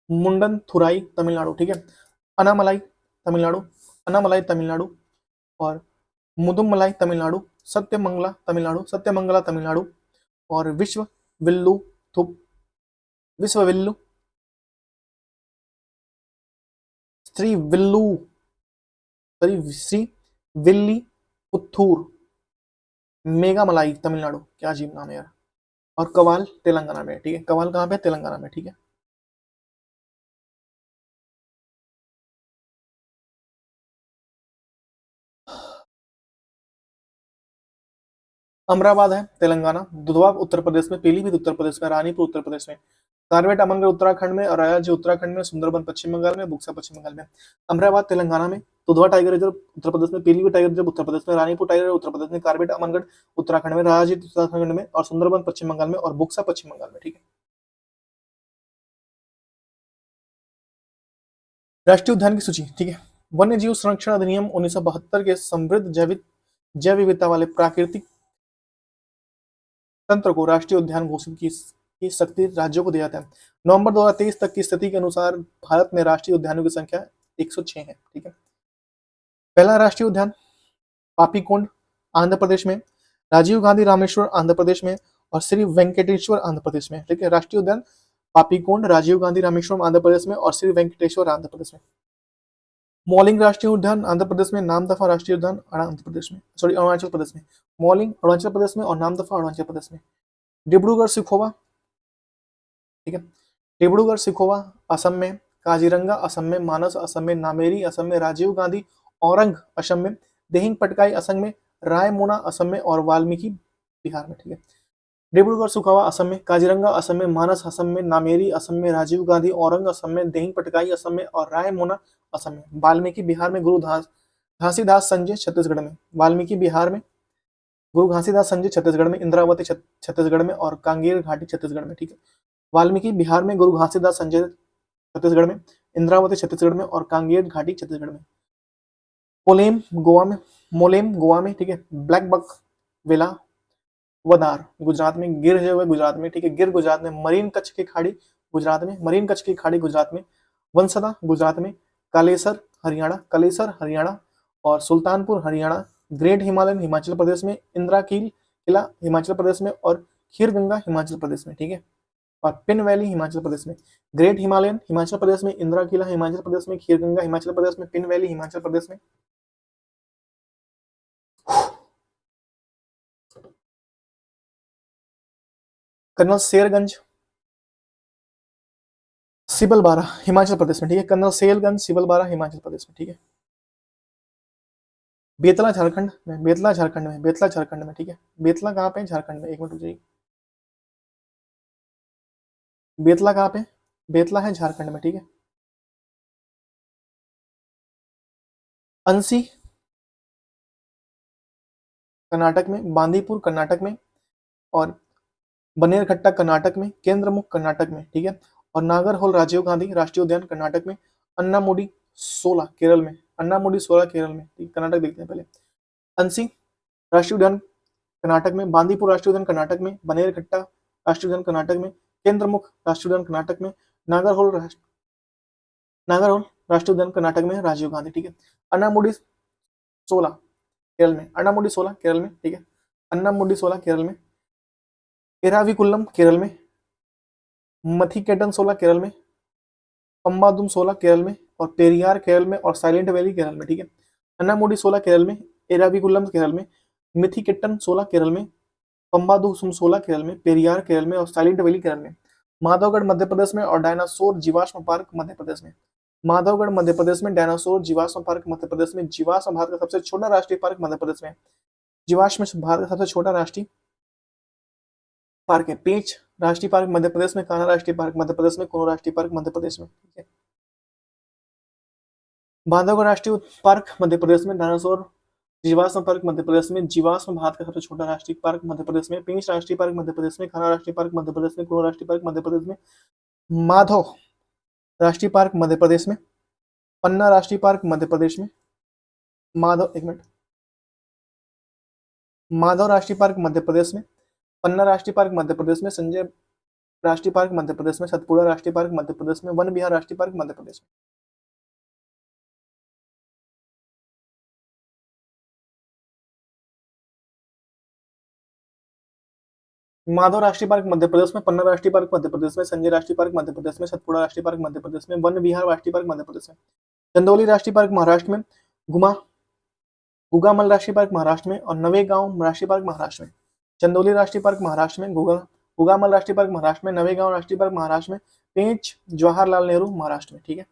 मुंडन थुराई तमिलनाडु, ठीक है। अनामलाई तमिलनाडु, अनामलाई तमिलनाडु और मुदुमलाई तमिलनाडु, सत्यमंगला तमिलनाडु, सत्यमंगला तमिलनाडु और विश्वविल्लु विश्वविल्लु श्रीविल्लु श्री विल्ली पुथूर मेघामलाई तमिलनाडु, क्या अजीब नाम है यार। और कवाल तेलंगाना में, ठीक है। कवाल कहाँ पे? तेलंगाना में, ठीक है। अमराबाद है तेलंगाना, दुधवा उत्तर प्रदेश में, पीलीभीत उत्तर प्रदेश में, रानीपुर उत्तर प्रदेश में, कारवेट अमनगढ़ उत्तराखंड में, और अराजी उत्तराखंड में, सुंदरबन पश्चिम बंगाल में, बुक्सा पश्चिम बंगाल में। अमराबाद तेलंगाना में, दुधवा टाइगर रिजर्व उत्तर प्रदेश में, पीलीभीत टाइगर रिजर्व उत्तर प्रदेश में, रानीपुर टाइगर रिजर्व उत्तर प्रदेश में, कारवेट अमनगढ़ उत्तराखंड में, राजी उत्तराखंड में और सुंदरबन पश्चिम बंगाल में और बुक्सा पश्चिम बंगाल में, ठीक है। राष्ट्रीय उद्यान की सूची, ठीक है। वन्य जीव संरक्षण अधिनियम 1972 के समृद्ध जैव विविधता वाले प्राकृतिक तंत्र को राष्ट्रीय उद्यान घोषित की शक्ति राज्यों को दिया जाता है। नवंबर 2023 तक की स्थिति के अनुसार भारत में राष्ट्रीय उद्यानों की संख्या 106 है, ठीक है। पहला राष्ट्रीय उद्यान पापीकोंड आंध्र प्रदेश में, राजीव गांधी रामेश्वर आंध्र प्रदेश में और श्री वेंकटेश्वर आंध्र प्रदेश में, ठीक है। राष्ट्रीय उद्यान पापीकोंड, राजीव गांधी रामेश्वरम आंध्र प्रदेश में और श्री वेंकटेश्वर आंध्र प्रदेश में। मौलिंग राष्ट्रीय उद्यान आंध्र प्रदेश में, नामदफा राष्ट्रीय उद्यान आंध्र प्रदेश में, सॉरी अरुणाचल प्रदेश में, मौलिंग अरुणाचल प्रदेश में और नामदफा अरुणाचल प्रदेश में। डिब्रूगढ़ सिखोवा, ठीक है, डिब्रूगढ़ सिखोवा असम में, काजीरंगा असम में, मानस असम में, नामेरी असम में, राजीव गांधी औरंग असम में, देहिंग पटकाई असम में, रायमोना असम में और वाल्मीकि बिहार में, ठीक है। डिब्रूगढ़ सिखोवा असम में, काजीरंगा असम में, मानस असम में, नामेरी असम में, राजीव गांधी औरंग असम में, देहिंग पटकाई असम में और रायमोना असम में। वाल्मीकि बिहार में, गुरु घासीदास संजय छत्तीसगढ़ में, वाल्मीकि बिहार में, गुरु घासीदास संजय छत्तीसगढ़ में, इंद्रावती छत्तीसगढ़ में और कांगेर घाटी छत्तीसगढ़ में, ठीक है। वाल्मीकि बिहार में, गुरु घासीदास संजय छत्तीसगढ़ में, इंद्रावती छत्तीसगढ़ में और कांगेर घाटी छत्तीसगढ़ में। मोलेम गोवा में, ठीक है। ब्लैक बक वेला वदार गुजरात में, गिर जो है गुजरात में, ठीक है। गिर गुजरात में, मरीन कच्छ की खाड़ी गुजरात में, मरीन कच्छ की खाड़ी गुजरात में, वंसदा गुजरात में, कालेसर हरियाणा और सुल्तानपुर हरियाणा, ग्रेट हिमालयन हिमाचल प्रदेश में, इंद्राकील किला हिमाचल प्रदेश में और खीरगंगा हिमाचल प्रदेश में, ठीक है। और पिन वैली हिमाचल प्रदेश में, ग्रेट हिमालयन हिमाचल प्रदेश में, इंदिरा किला हिमाचल प्रदेश में, खीरगंगा हिमाचल प्रदेश में, पिन वैली हिमाचल प्रदेश में। कर्नल शेरगंज सिबलबारा हिमाचल प्रदेश में, ठीक है। कर्नल शेरगंज सिबलबारा हिमाचल प्रदेश में, ठीक है। बेतला झारखंड में, बेतला झारखंड में, बेतला झारखंड में, ठीक है। बेतला कहाँ पे? झारखंड में। एक मिनट रुकिए, बेतला कहाँ पे? बेतला है झारखंड में, ठीक है। अंसी कर्नाटक में, बांदीपुर कर्नाटक में और बनेरघट्टा कर्नाटक में, केंद्रमुख कर्नाटक में, ठीक है। और नागरहोल राजीव गांधी राष्ट्रीय उद्यान कर्नाटक में, अन्नामुडी 16 केरल में, अन्नामुडी 16 केरल में, ठीक। कर्नाटक देखते हैं पहले। अंसी राष्ट्रीय उद्यान कर्नाटक में, बांदीपुर राष्ट्रीय उद्यान कर्नाटक में, बनेरघट्टा राष्ट्रीय उद्यान कर्नाटक में, केंद्रमुख राष्ट्रीय उद्यान कर्नाटक में, नागरहोल राष्ट्रीय उद्यान कर्नाटक में, राजीव गांधी, ठीक है। अन्नामुडी 16 केरल में, अन्नामुडी 16 केरल में, ठीक है। अन्नामुडी 16 केरल में, एराविकुलम केरल में, मथिकेटन 16 केरल में, पम्बादुम 16 केरल में और पेरियार केरल में और साइलेंट वैली केरल में, ठीक है। अन्नामुडी 16 केरल में, एराविकुलम केरल में, मिथिकेटन 16 केरल में, पम्बादुम 16 केरल में, पेरियार केरल में और साइलेंट वैली केरल में। माधवगढ़ मध्य प्रदेश में और डायनासोर जीवाश्म पार्क मध्य प्रदेश में। माधवगढ़ मध्य प्रदेश में, डायनासोर जीवाश्म पार्क मध्य प्रदेश में, जीवाश्म भारत का सबसे छोटा राष्ट्रीय पार्क मध्य प्रदेश में, जीवाश्म भारत का सबसे छोटा राष्ट्रीय पार्क है। पेंच राष्ट्रीय पार्क मध्य प्रदेश में, कान्हा राष्ट्रीय पार्क मध्य प्रदेश में, कोनो राष्ट्रीय पार्क मध्य प्रदेश में, ठीक है। बांधवगढ़ राष्ट्रीय पार्क मध्य प्रदेश में, डायनासोर जीवाश्म पार्क मध्य प्रदेश में, जीवाश्म भारत का सबसे छोटा राष्ट्रीय पार्क मध्य प्रदेश में, पेंच राष्ट्रीय पार्क मध्य प्रदेश में, कान्हा राष्ट्रीय पार्क मध्य प्रदेश में, कोनो राष्ट्रीय पार्क मध्य प्रदेश में, माधव राष्ट्रीय पार्क मध्य प्रदेश में, पन्ना राष्ट्रीय पार्क मध्य प्रदेश में, माधव एक मिनट माधव राष्ट्रीय पार्क मध्य प्रदेश में, पन्ना राष्ट्रीय पार्क मध्य प्रदेश में, संजय राष्ट्रीय पार्क मध्य प्रदेश में, सतपुड़ा राष्ट्रीय पार्क मध्य प्रदेश में, वन विहार राष्ट्रीय पार्क मध्य प्रदेश में, माधव राष्ट्रीय पार्क मध्य प्रदेश में, पन्ना राष्ट्रीय पार्क मध्य प्रदेश में, संजय राष्ट्रीय पार्क मध्य प्रदेश में, सतपुड़ा राष्ट्रीय पार्क मध्य प्रदेश में, वन विहार राष्ट्रीय पार्क मध्य प्रदेश में, चंदौली राष्ट्रीय पार्क महाराष्ट्र में, गुमा गुगामल राष्ट्रीय पार्क महाराष्ट्र में, और नवेगांव राष्ट्रीय पार्क महाराष्ट्र में। चंदौली राष्ट्रीय पार्क महाराष्ट्र में, गुगामल राष्ट्रीय पार्क महाराष्ट्र में, नवेगांव राष्ट्रीय पार्क महाराष्ट्र में, पेंच जवाहरलाल नेहरू महाराष्ट्र में, ठीक है।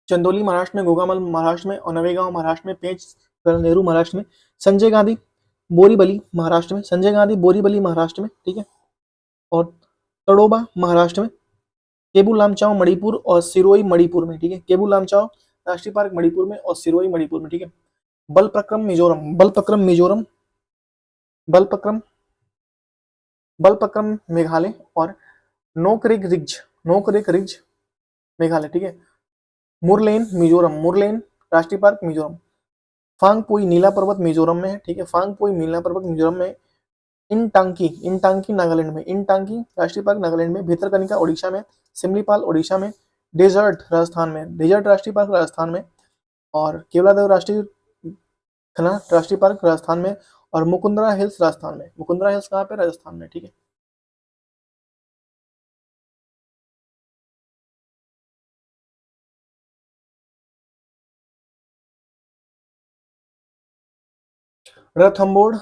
चंदौली महाराष्ट्र में, गुगामल महाराष्ट्र में, और नवेगांव महाराष्ट्र में, पेंच जवाहरलाल नेहरू महाराष्ट्र में, संजय गांधी बोरीवली महाराष्ट्र में, संजय गांधी बोरीवली महाराष्ट्र में, ठीक है। और तड़ोबा महाराष्ट्र में, केबुल लामचाओ मणिपुर और सिरोई मणिपुर में, ठीक है। केबुल लामचाओ राष्ट्रीय पार्क मणिपुर में और सिरोई मणिपुर में, ठीक है। बलपक्रम मिजोरम, बलपक्रम मिजोरम, बलपक्रम बलपक्रम मेघालय, और नोकरेक रिज मेघालय, ठीक है। मुरलेन मिजोरम, मुरलेन राष्ट्रीय पार्क मिजोरम, फांगपुई नीला पर्वत मिजोरम में है, ठीक है। फांगपुई नीला पर्वत मिजोरम में, इनटांकी नागालैंड में, इनटांकी राष्ट्रीय पार्क नागालैंड में, भितरकनिका ओडिशा में, सिमलीपाल ओडिशा में, डेजर्ट राजस्थान में, डेजर्ट राष्ट्रीय पार्क राजस्थान में, और केवलादेव राष्ट्रीय खन्ना राष्ट्रीय पार्क राजस्थान में, और मुकुंदरा हिल्स राजस्थान में। मुकुंदरा हिल्स कहाँ पे? राजस्थान में, ठीक है। रणथंबोर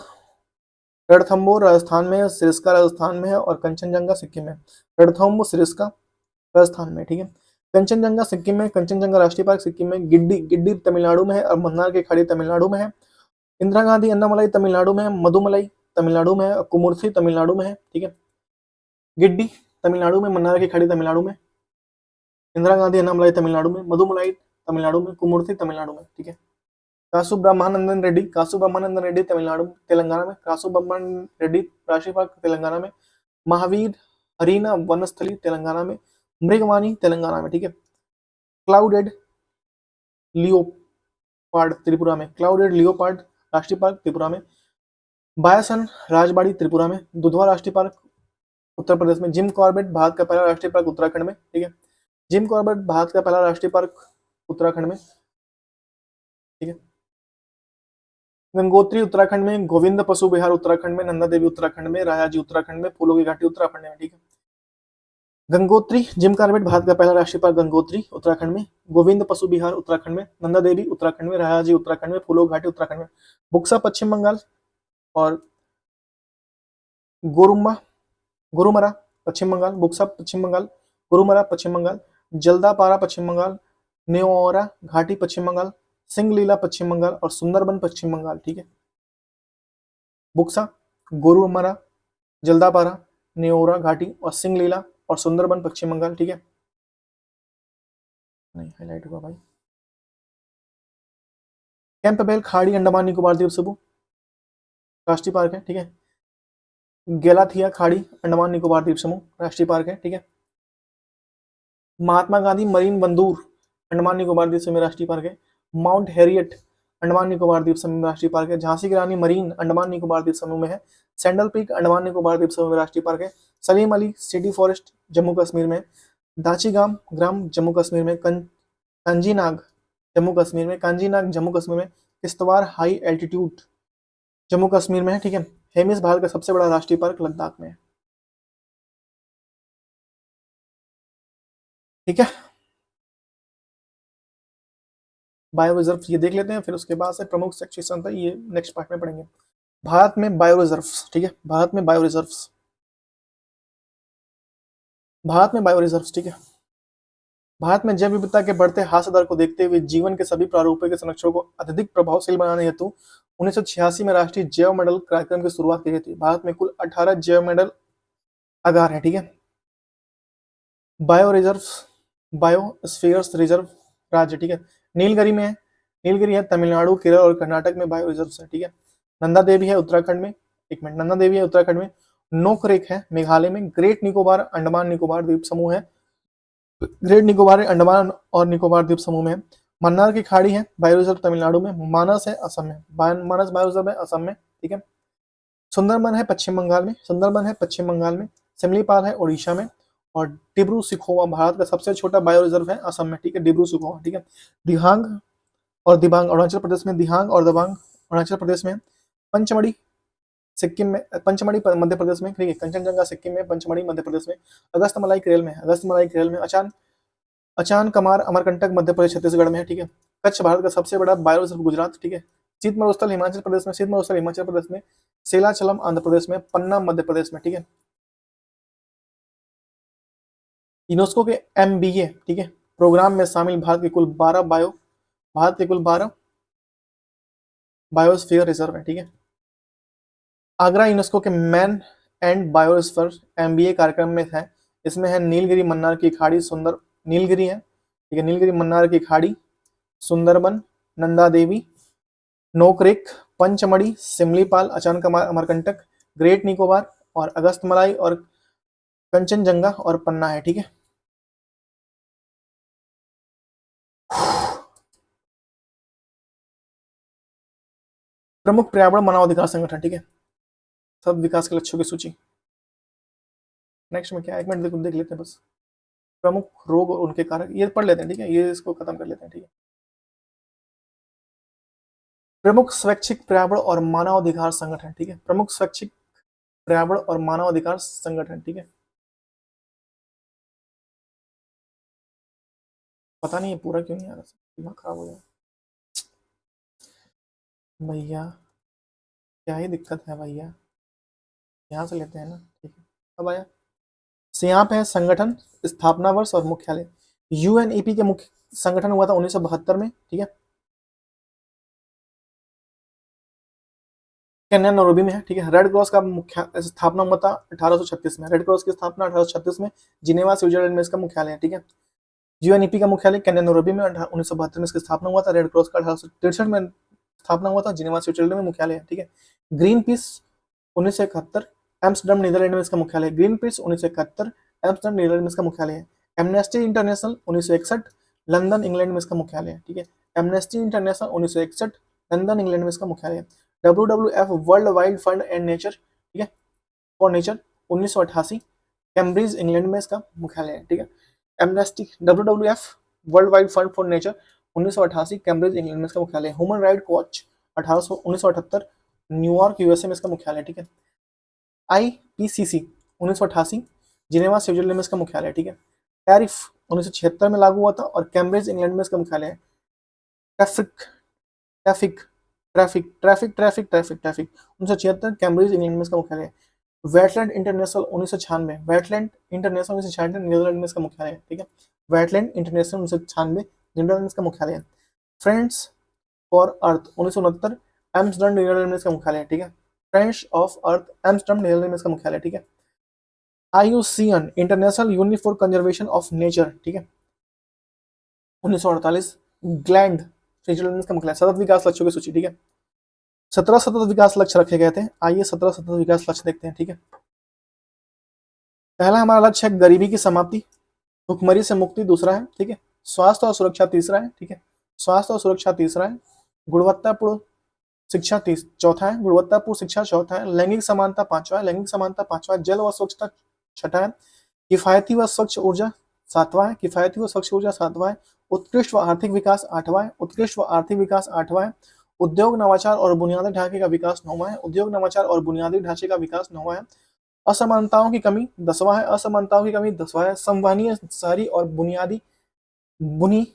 रणथंबोर राजस्थान में, सिरस्का राजस्थान में है, और कंचनजंगा सिक्किम में। रणथंबोर सिरस्का राजस्थान में, ठीक है। कंचनजंगा सिक्किम में, कंचनजंगा राष्ट्रीय पार्क सिक्किम में, गिड्डी गिड्डी तमिलनाडु में है, और मन्नार की खाड़ी तमिलनाडु में है। इंदिरा गांधी अन्नामलाई तमिलनाडु में है, मधुमलाई तमिलनाडु में है, और कुमुर्थी तमिलनाडु में है, ठीक है। गिड्डी तमिलनाडु में, मन्नार की खाड़ी तमिलनाडु में, इंदिरा गांधी अन्नामलाई तमिलनाडु में, मधुमलाई तमिलनाडु में, कुमुर्थी तमिलनाडु में, ठीक है। कासु ब्रह्मानंदन रेड्डी तमिलनाडु तेलंगाना में, कासु ब्रह्मानंदन रेड्डी राष्ट्रीय पार्क तेलंगाना में, महावीर हरीना वनस्थली तेलंगाना में, मृगवानी तेलंगाना में, ठीक है। क्लाउडेड लियोपार्ड त्रिपुरा में, क्लाउडेड लियोपार्ड राष्ट्रीय पार्क त्रिपुरा में, बायासन राजबाड़ी त्रिपुरा में, दुधवा राष्ट्रीय पार्क उत्तर प्रदेश में, जिम कॉर्बेट भारत का पहला राष्ट्रीय पार्क उत्तराखंड में, ठीक है। जिम कॉर्बेट भारत का पहला राष्ट्रीय पार्क उत्तराखंड में, ठीक है। गंगोत्री उत्तराखंड में, गोविंद पशु विहार उत्तराखंड में, नंदा देवी उत्तराखंड में, रायाजी उत्तराखंड में, फूलों की घाटी उत्तराखंड में, ठीक है। गंगोत्री जिम कॉर्बेट भारत का पहला राष्ट्रीय पार्क गंगोत्री उत्तराखंड में, गोविंद पशु विहार उत्तराखंड में, नंदा देवी उत्तराखंड में, रायाजी उत्तराखंड में, फूलों की घाटी उत्तराखंड में, बुक्सा पश्चिम बंगाल, और गोरुम्बा गोरुमरा पश्चिम बंगाल, बुक्सा पश्चिम बंगाल, गोरुमरा पश्चिम बंगाल, जल्दापारा पश्चिम बंगाल, नेओरा घाटी पश्चिम बंगाल, सिंगलीला पश्चिम बंगाल, और सुंदरबन पश्चिम बंगाल, ठीक है। बुक्सा, गोरुमरा, जल्दापारा, नेओरा घाटी, और सिंगलीला और सुंदरबन पश्चिम बंगाल, ठीक है। नहीं हाईलाइट हुआ भाई। कैंपबेल खाड़ी अंडमान निकोबार द्वीप समूह राष्ट्रीय पार्क है, ठीक है। गेलाथिया खाड़ी अंडमान निकोबार द्वीप समूह राष्ट्रीय पार्क है, ठीक है। महात्मा गांधी मरीन बंदूर अंडमान निकोबार द्वीप समूह राष्ट्रीय पार्क है। माउंट हैरियट अंडमान निकोबार द्वीप समूह राष्ट्रीय पार्क है। झांसी की रानी मरीन अंडमान निकोबार द्वीप समूह में है। सैंडल पीक अंडमान निकोबार द्वीप समूह में राष्ट्रीय पार्क है। सलीम अली सिटी फॉरेस्ट जम्मू कश्मीर में। दाचीगाम ग्राम जम्मू कश्मीर में। कांजीनाग जम्मू कश्मीर में। कांजीनाग जम्मू कश्मीर में। किश्तवाड़ हाई एल्टीट्यूड जम्मू कश्मीर में है, ठीक है। हेमिस भारत का सबसे बड़ा राष्ट्रीय पार्क लद्दाख में है, ठीक है। बायो रिजर्व ये देख लेते हैं, फिर उसके बाद से प्रमुख सेक्शन था ये नेक्स्ट पार्ट में पढ़ेंगे। भारत में बायो रिजर्व, ठीक है। भारत में बायो रिजर्व, भारत में बायो रिजर्व, ठीक है। भारत में जैव विविधता के बढ़ते ह्रास दर को देखते हुए जीवन के सभी प्रारूपों के संरक्षण को अत्यधिक प्रभावशील बनाने हेतु 1986 में राष्ट्रीय जैव मंडल कार्यक्रम की शुरुआत की गई थी। भारत में कुल 18 जैव मंडल आगार है, ठीक है। बायो रिजर्व, बायोस्फीयर्स रिजर्व राज्य, ठीक है। नीलगिरी में है, नीलगिरी है तमिलनाडु, केरल और कर्नाटक में बायो रिजर्व है, ठीक है। नंदा देवी है उत्तराखंड में, एक मिनट, नंदा देवी है उत्तराखंड में। नोकरेक है मेघालय में। ग्रेट निकोबार अंडमान निकोबार द्वीप समूह है, ग्रेट निकोबार अंडमान और निकोबार द्वीप समूह में है। मन्नार की खाड़ी है बायो रिजर्व तमिलनाडु में। मानस है असम में, मानस बायो रिजर्व है असम में, ठीक है। सुंदरबन है पश्चिम बंगाल में, सुंदरबन है पश्चिम बंगाल में। सिमलीपाल है ओडिशा में। और डिब्रू सिखोवा भारत का सबसे छोटा बायो रिजर्व है असम में, ठीक है, डिब्रू सिखोवा, ठीक है। दिहांग और दिबांग अरुणाचल प्रदेश में, दिहांग और दिबांग अरुणाचल प्रदेश में। पंचमढ़ी सिक्किम में, पंचमढ़ी मध्य प्रदेश में, ठीक है। कंचनजंगा सिक्किम में, पंचमढ़ी मध्य प्रदेश में। अगस्तमलाई केरल में, अगस्तमलाई केरल में। अचान कमार अमरकंटक मध्य प्रदेश छत्तीसगढ़ में है, ठीक है। कच्छ भारत का सबसे बड़ा बायो रिजर्व गुजरात, ठीक है। शीत मरुस्थल हिमाचल प्रदेश में, शीत मरुस्थल हिमाचल प्रदेश में। सेलाचलम आंध्र प्रदेश में, पन्ना मध्य प्रदेश में, ठीक है। यूनेस्को के MBA, ठीक है, प्रोग्राम में शामिल भारत के कुल 12 बायोस्फीयर रिजर्व है, ठीक है। आगरा यूनेस्को के मैन एंड बायोस्फीयर MBA कार्यक्रम में है। इसमें है नीलगिरी मन्नार की खाड़ी, सुंदर नीलगिरी है, ठीक है, नीलगिरी मन्नार की खाड़ी, सुंदरबन, नंदा देवी, नोकरेक, पंचमढ़ी, सिमलीपाल, अचानकमार अमरकंटक, ग्रेट निकोबार और अगस्तमलाई और कंचनजंगा और पन्ना है, ठीक है। प्रमुख पर्यावरण मानवाधिकार संगठन, ठीक है, सब विकास के लक्ष्यों की सूची। नेक्स्ट में क्या है, एक मिनट देख लेते हैं बस। प्रमुख रोग और उनके कारक ये पढ़ लेते हैं, ठीक है, ये इसको खत्म कर लेते हैं, ठीक है। प्रमुख स्वैच्छिक पर्यावरण और मानवाधिकार संगठन, ठीक है, प्रमुख स्वैच्छिक पर्यावरण और मानवाधिकार संगठन, ठीक है। पता नहीं पूरा क्यों नहीं आ रहा, दिमाग खराब हो गया भैया, क्या ही दिक्कत है भैया। यहाँ से लेते हैं ना, ठीक है। अब आया यहाँ पे है संगठन, स्थापना वर्ष और मुख्यालय। UNEP के मुख्य संगठन हुआ था 1972 में, ठीक है। केन्या नैरोबी में है, ठीक है। रेड क्रॉस का मुख्य स्थापना हुआ था 1836 में, रेड क्रॉस की स्थापना 1836 में जिनेवा स्विट्जरलैंड में इसका मुख्यालय है, ठीक है। UNEP का मुख्यालय केन्या नैरोबी में 1972 में इसकी स्थापना हुआ था। रेड क्रॉस का 1863 में स्थापना हुआ था, जिनेवा स्विट्जरलैंड में मुख्यालय है, ठीक है। ग्रीन पीस 1971 एम्स्टर्डम नीदरलैंड में इसका मुख्यालय है। ग्रीन पीस 1971 एम्स्टर्डम नीदरलैंड में इसका मुख्यालय है। एमनेस्टी इंटरनेशनल 1961 लंदन इंग्लैंड में इसका मुख्यालय है, ठीक है। एमनेस्टी इंटरनेशनल 1961 लंदन इंग्लैंड में इसका मुख्यालय है। WWF world wide fund and nature, ठीक है, फॉर नेचर 1988 कैम्ब्रिज इंग्लैंड में इसका मुख्यालय है, ठीक है। Amnesty WWF world wide fund for nature 1988 Cambridge England में इसका मुख्यालय है। Human right watch 1978 New York USA में इसका मुख्यालय है, ठीक है। IPCC 1988 जिनेवा स्विट्जरलैंड में इसका मुख्यालय है, ठीक है। टैरिफ 1976 में लागू हुआ था और कैम्ब्रिज इंग्लैंड में इसका मुख्यालय है। Traffic traffic traffic traffic traffic traffic traffic 1976 Cambridge England में इसका मुख्यालय है। Wetland international 1996 wetland international 1996 Netherland में इसका मुख्यालय है, ठीक है। वेटलैंड इंटरनेशनल 1996 नीदरलैंड में इसका मुख्यालय है। Friends for earth 1969 Amsterdam Netherland में इसका मुख्यालय है, ठीक है। Friends of earth Amsterdam Netherland में इसका मुख्यालय है, ठीक है। IUCN international unit for conservation of nature, ठीक है, 1948 ग्लैंड स्विट्जरलैंड में इसका मुख्यालय। सतत विकास लक्ष्यों की सूची, ठीक है। 17 सतत विकास लक्ष्य रखे गए थे। आइए 17 सतत विकास लक्ष्य देखते हैं, ठीक है। पहला हमारा लक्ष्य है गरीबी की समाप्ति, भुखमरी से मुक्ति दूसरा है, ठीक है। स्वास्थ्य और सुरक्षा तीसरा है, ठीक है, स्वास्थ्य और सुरक्षा तीसरा है। गुणवत्तापूर्ण शिक्षा चौथा है, गुणवत्तापूर्ण शिक्षा चौथा है। लैंगिक समानता पांचवा है, लैंगिक समानता पांचवा है। जल व स्वच्छता छठा है। किफायती व स्वच्छ ऊर्जा सातवां है, किफायती व स्वच्छ ऊर्जा सातवां है। उत्कृष्ट व आर्थिक विकास आठवां है, उत्कृष्ट व आर्थिक विकास आठवां है। उद्योग नवाचार और बुनियादी ढांचे का विकास नौवां है, उद्योग नवाचार और बुनियादी ढांचे का विकास नौवां है। असमानताओं की कमी 10वां है, असमानताओं की कमी 10वां है। संवहनीय शहरी और बुनियादी बुनी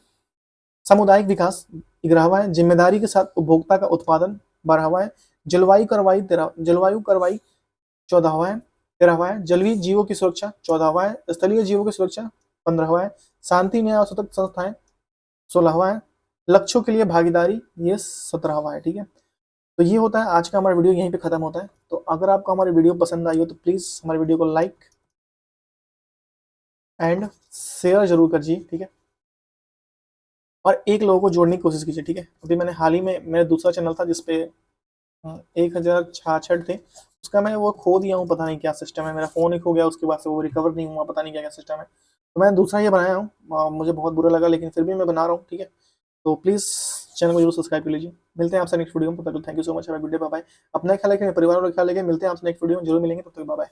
सामुदायिक विकास 11वां है। जिम्मेदारी के साथ उपभोक्ता का उत्पादन 12वां है। जलवायु कार्रवाई 14वां है। 13वां है। जलीय जीवों की सुरक्षा 14वां है। स्थलीय जीवों की सुरक्षा 15वां है। शांति न्याय और सतत संस्थाएं 16वां है। लक्ष्यों के लिए भागीदारी ये 17वां है। ठीक है, तो ये होता है आज का हमारा वीडियो, यहीं पे खत्म होता है। तो अगर आपको हमारी वीडियो पसंद आई हो तो प्लीज हमारे वीडियो को लाइक एंड शेयर जरूर करिए। ठीक है, और एक लोगों को जोड़ने की कोशिश कीजिए। ठीक है, अभी मैंने हाल ही में, मेरा दूसरा चैनल था जिसपे 1066 थे, उसका मैं वो खो दिया हूँ, पता नहीं क्या सिस्टम है, मेरा फोन ही खो गया, उसके बाद से वो रिकवर नहीं हुआ, पता नहीं क्या क्या सिस्टम है। तो मैं दूसरा ये बनाया हूँ, मुझे बहुत बुरा लगा लेकिन फिर भी मैं बना रहा हूँ। ठीक है, तो प्लीज चैनल को जरूर सब्सक्राइब कर लीजिए। मिलते हैं आपसे नेक्स्ट वीडियो में, तब तक thank you so much, have a good day, bye bye. अपना ख्याल रखें, परिवार वालों का ख्याल रखें, मिलते हैं आपसे नेक्स्ट वीडियो में, जरूर मिलेंगे, तब तक बाय बाय।